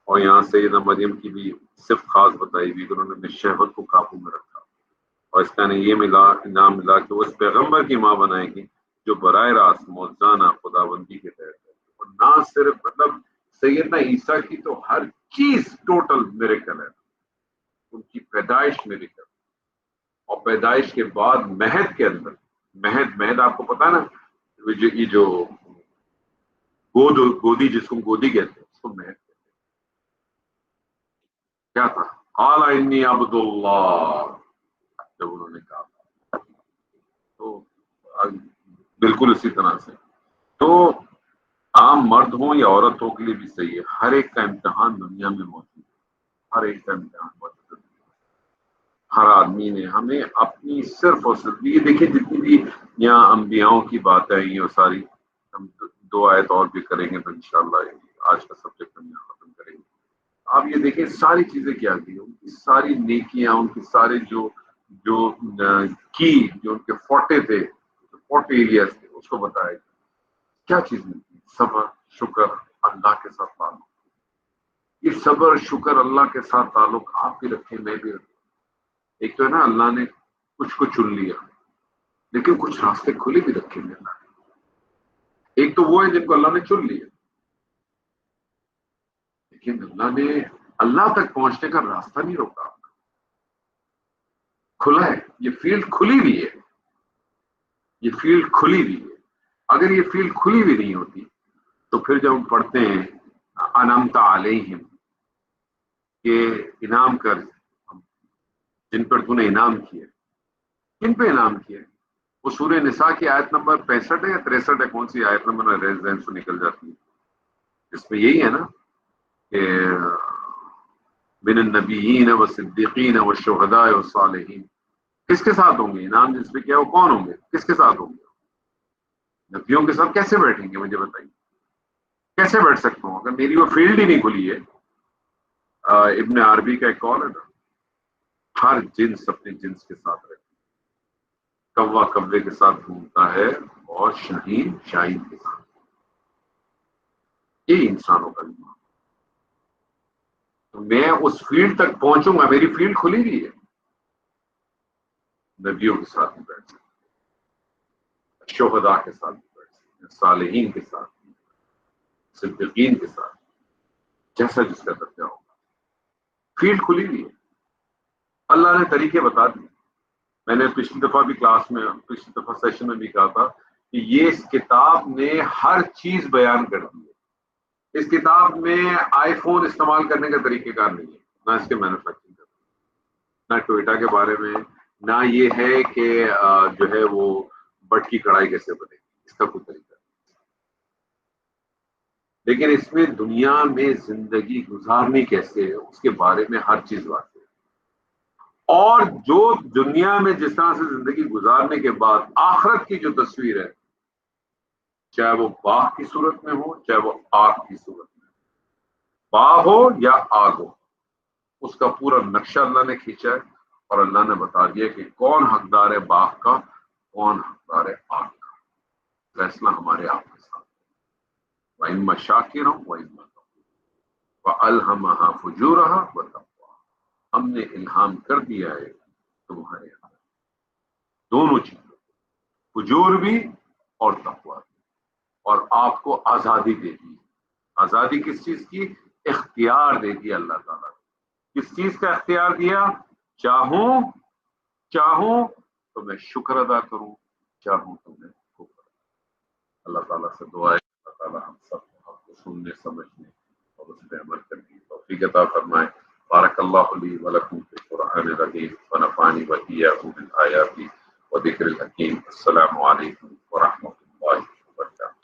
اور یہاں سیدہ مریم کی بھی صرف خاص بتائی ہوئی کہ انہوں نے اپنی شہوت کو قابو میں رکھا. اور اس کا نے یہ انعام ملا کہ وہ اس پیغمبر کی ماں بنائے گی جو براہ راست موزانہ خداوندی کے تحت ہے۔ اور نہ صرف مطلب سیدنا عیسیٰ کی تو ہر چیز ٹوٹل میریکل ہے، ان کی پیدائش میریکل، اور پیدائش کے بعد مہد کے اندر، مہد آپ کو پتا ہے نا، یہ جو گودی جس کو گودی کہتے ہیں اس کو مہد کہتے ہیں۔ کیا تھا؟ قال انی عبد اللہ، جب انہوں نے کہا تو بالکل اسی طرح سے تو عام مرد ہوں یا عورتوں کے لیے بھی صحیح ہے، ہر ایک کا امتحان دنیا میں موجود ہے، ہر ایک کا امتحان موجود ہے۔ ہر آدمی نے ہمیں اپنی صرف اور صرف یہ دیکھیں، جتنی بھی یہاں انبیاؤں کی باتیں آئی ہیں وہ ساری ہم 2 آیت اور بھی کریں گے تو انشاءاللہ آج کا سبجیکٹ ہم یہاں ختم کریں گے۔ آپ یہ دیکھیں ساری چیزیں کیا کی، ان کی ساری نیکیاں، ان کی سارے جو ان کے 40 تھے، 40 ایریاز تھے، اس کو بتایا گیا۔ کیا چیز ملتی؟ صبر، شکر، اللہ کے ساتھ تعلق۔ یہ صبر، شکر، اللہ کے ساتھ تعلق آپ بھی رکھیں، میں بھی رکھوں۔ ایک تو ہے نا اللہ نے کچھ کو چن لیا، لیکن کچھ راستے کھلے بھی رکھے ہیں اللہ نے۔ ایک تو وہ ہے جن کو اللہ نے چن لیا، لیکن اللہ نے اللہ تک پہنچنے کا راستہ نہیں روکا، کھلا ہے۔ یہ فیلڈ کھلی ہوئی ہے، یہ فیلڈ کھلی ہوئی ہے۔ اگر یہ فیلڈ کھلی ہوئی نہیں ہوتی تو پھر جب ہم پڑھتے ہیں انعمت علیہم کہ انعام کر جن پر تو نے انعام کیا، کن پہ انعام کیا؟ وہ سورہ نساء کی آیت نمبر 65 ہے یا 63 ہے، کون سی آیت نمبر ذہن سے نکل جاتی ہے؟ اس میں یہی ہے نا کہ من النبیین والصدیقین والشہداء والصالحین، کس کے ساتھ ہوں گے انعام جس پہ کیا؟ وہ کون ہوں گے؟ کس کے ساتھ ہوں گے؟ نبیوں کے ساتھ کیسے بیٹھیں گے؟ مجھے بتائیے کیسے بیٹھ سکتا ہوں اگر میری وہ فیلڈ ہی نہیں کھلی ہے؟ ابن عربی کا ایک قول ہے نا، ہر جنس اپنے جنس کے ساتھ رہتا ہے، کوا کوے کے ساتھ گھومتا ہے اور شاہین شاہین کے ساتھ۔ یہ انسانوں کا ایمان۔ تو میں اس فیلڈ تک پہنچوں گا، میری فیلڈ کھلی ہوئی ہے، نبیوں کے ساتھ بھی بیٹھ سکتے، شہداء کے ساتھ بھی بیٹھ سکتے، صالحین کے ساتھ، صدیقین کے ساتھ، جیسا جس کا درجہ ہوگا، فیلڈ کھلی ہوئی ہے۔ اللہ نے طریقے بتا دیے۔ میں نے پچھلی دفعہ بھی پچھلی دفعہ سیشن میں بھی کہا تھا کہ یہ اس کتاب نے ہر چیز بیان کر دی ہے۔ اس کتاب میں آئی فون استعمال کرنے کا طریقہ کار نہیں ہے، نہ اس کے مینوفیکچرنگ کا، نہ ٹوئیٹا کے بارے میں، نہ یہ ہے کہ جو ہے وہ بٹ کی کڑھائی کیسے بنے گی، اس کا کوئی طریقہ نہیں۔ لیکن اس میں دنیا میں زندگی گزارنی کیسے ہے اس کے بارے میں ہر چیز واضح ہے، اور جو دنیا میں جس طرح سے زندگی گزارنے کے بعد آخرت کی جو تصویر ہے، چاہے وہ باغ کی صورت میں ہو چاہے وہ آگ کی صورت میں ہو، باغ ہو یا آگ ہو، اس کا پورا نقشہ اللہ نے کھینچا ہے، اور اللہ نے بتا دیا کہ کون حقدار ہے باغ کا، کون حقدار ہے آگ کا۔ فیصلہ ہمارے آپ کے ساتھ وَإِمَّا شَاكِرًا وَإِمَّا كَفُورًا وَأَلْهَمَهَا فُجُورَهَا وَتَقْوَاهَا، ہم نے الہام کر دیا ہے تمہارے اندر دونوں چیزوں، فجور بھی اور تقویٰ بھی، اور آپ کو آزادی دے دی۔ آزادی کس چیز کی؟ اختیار دے دیا اللہ تعالیٰ نے۔ کس چیز کا اختیار دیا؟ چاہوں تو میں شکر ادا کروں، چاہوں تو میں کفر۔ اللہ تعالیٰ سے دعا ہے اللہ تعالیٰ ہم سب کو سننے سمجھنے اور اس پہ عمل کرنے کی توفیق عطا فرمائے۔ بارک اللہ لی ولکم فی القرآن العظیم ونفعنی وإیاکم بالآیات وذکر الحکیم۔ السلام علیکم ورحمۃ اللہ وبرکاتہ۔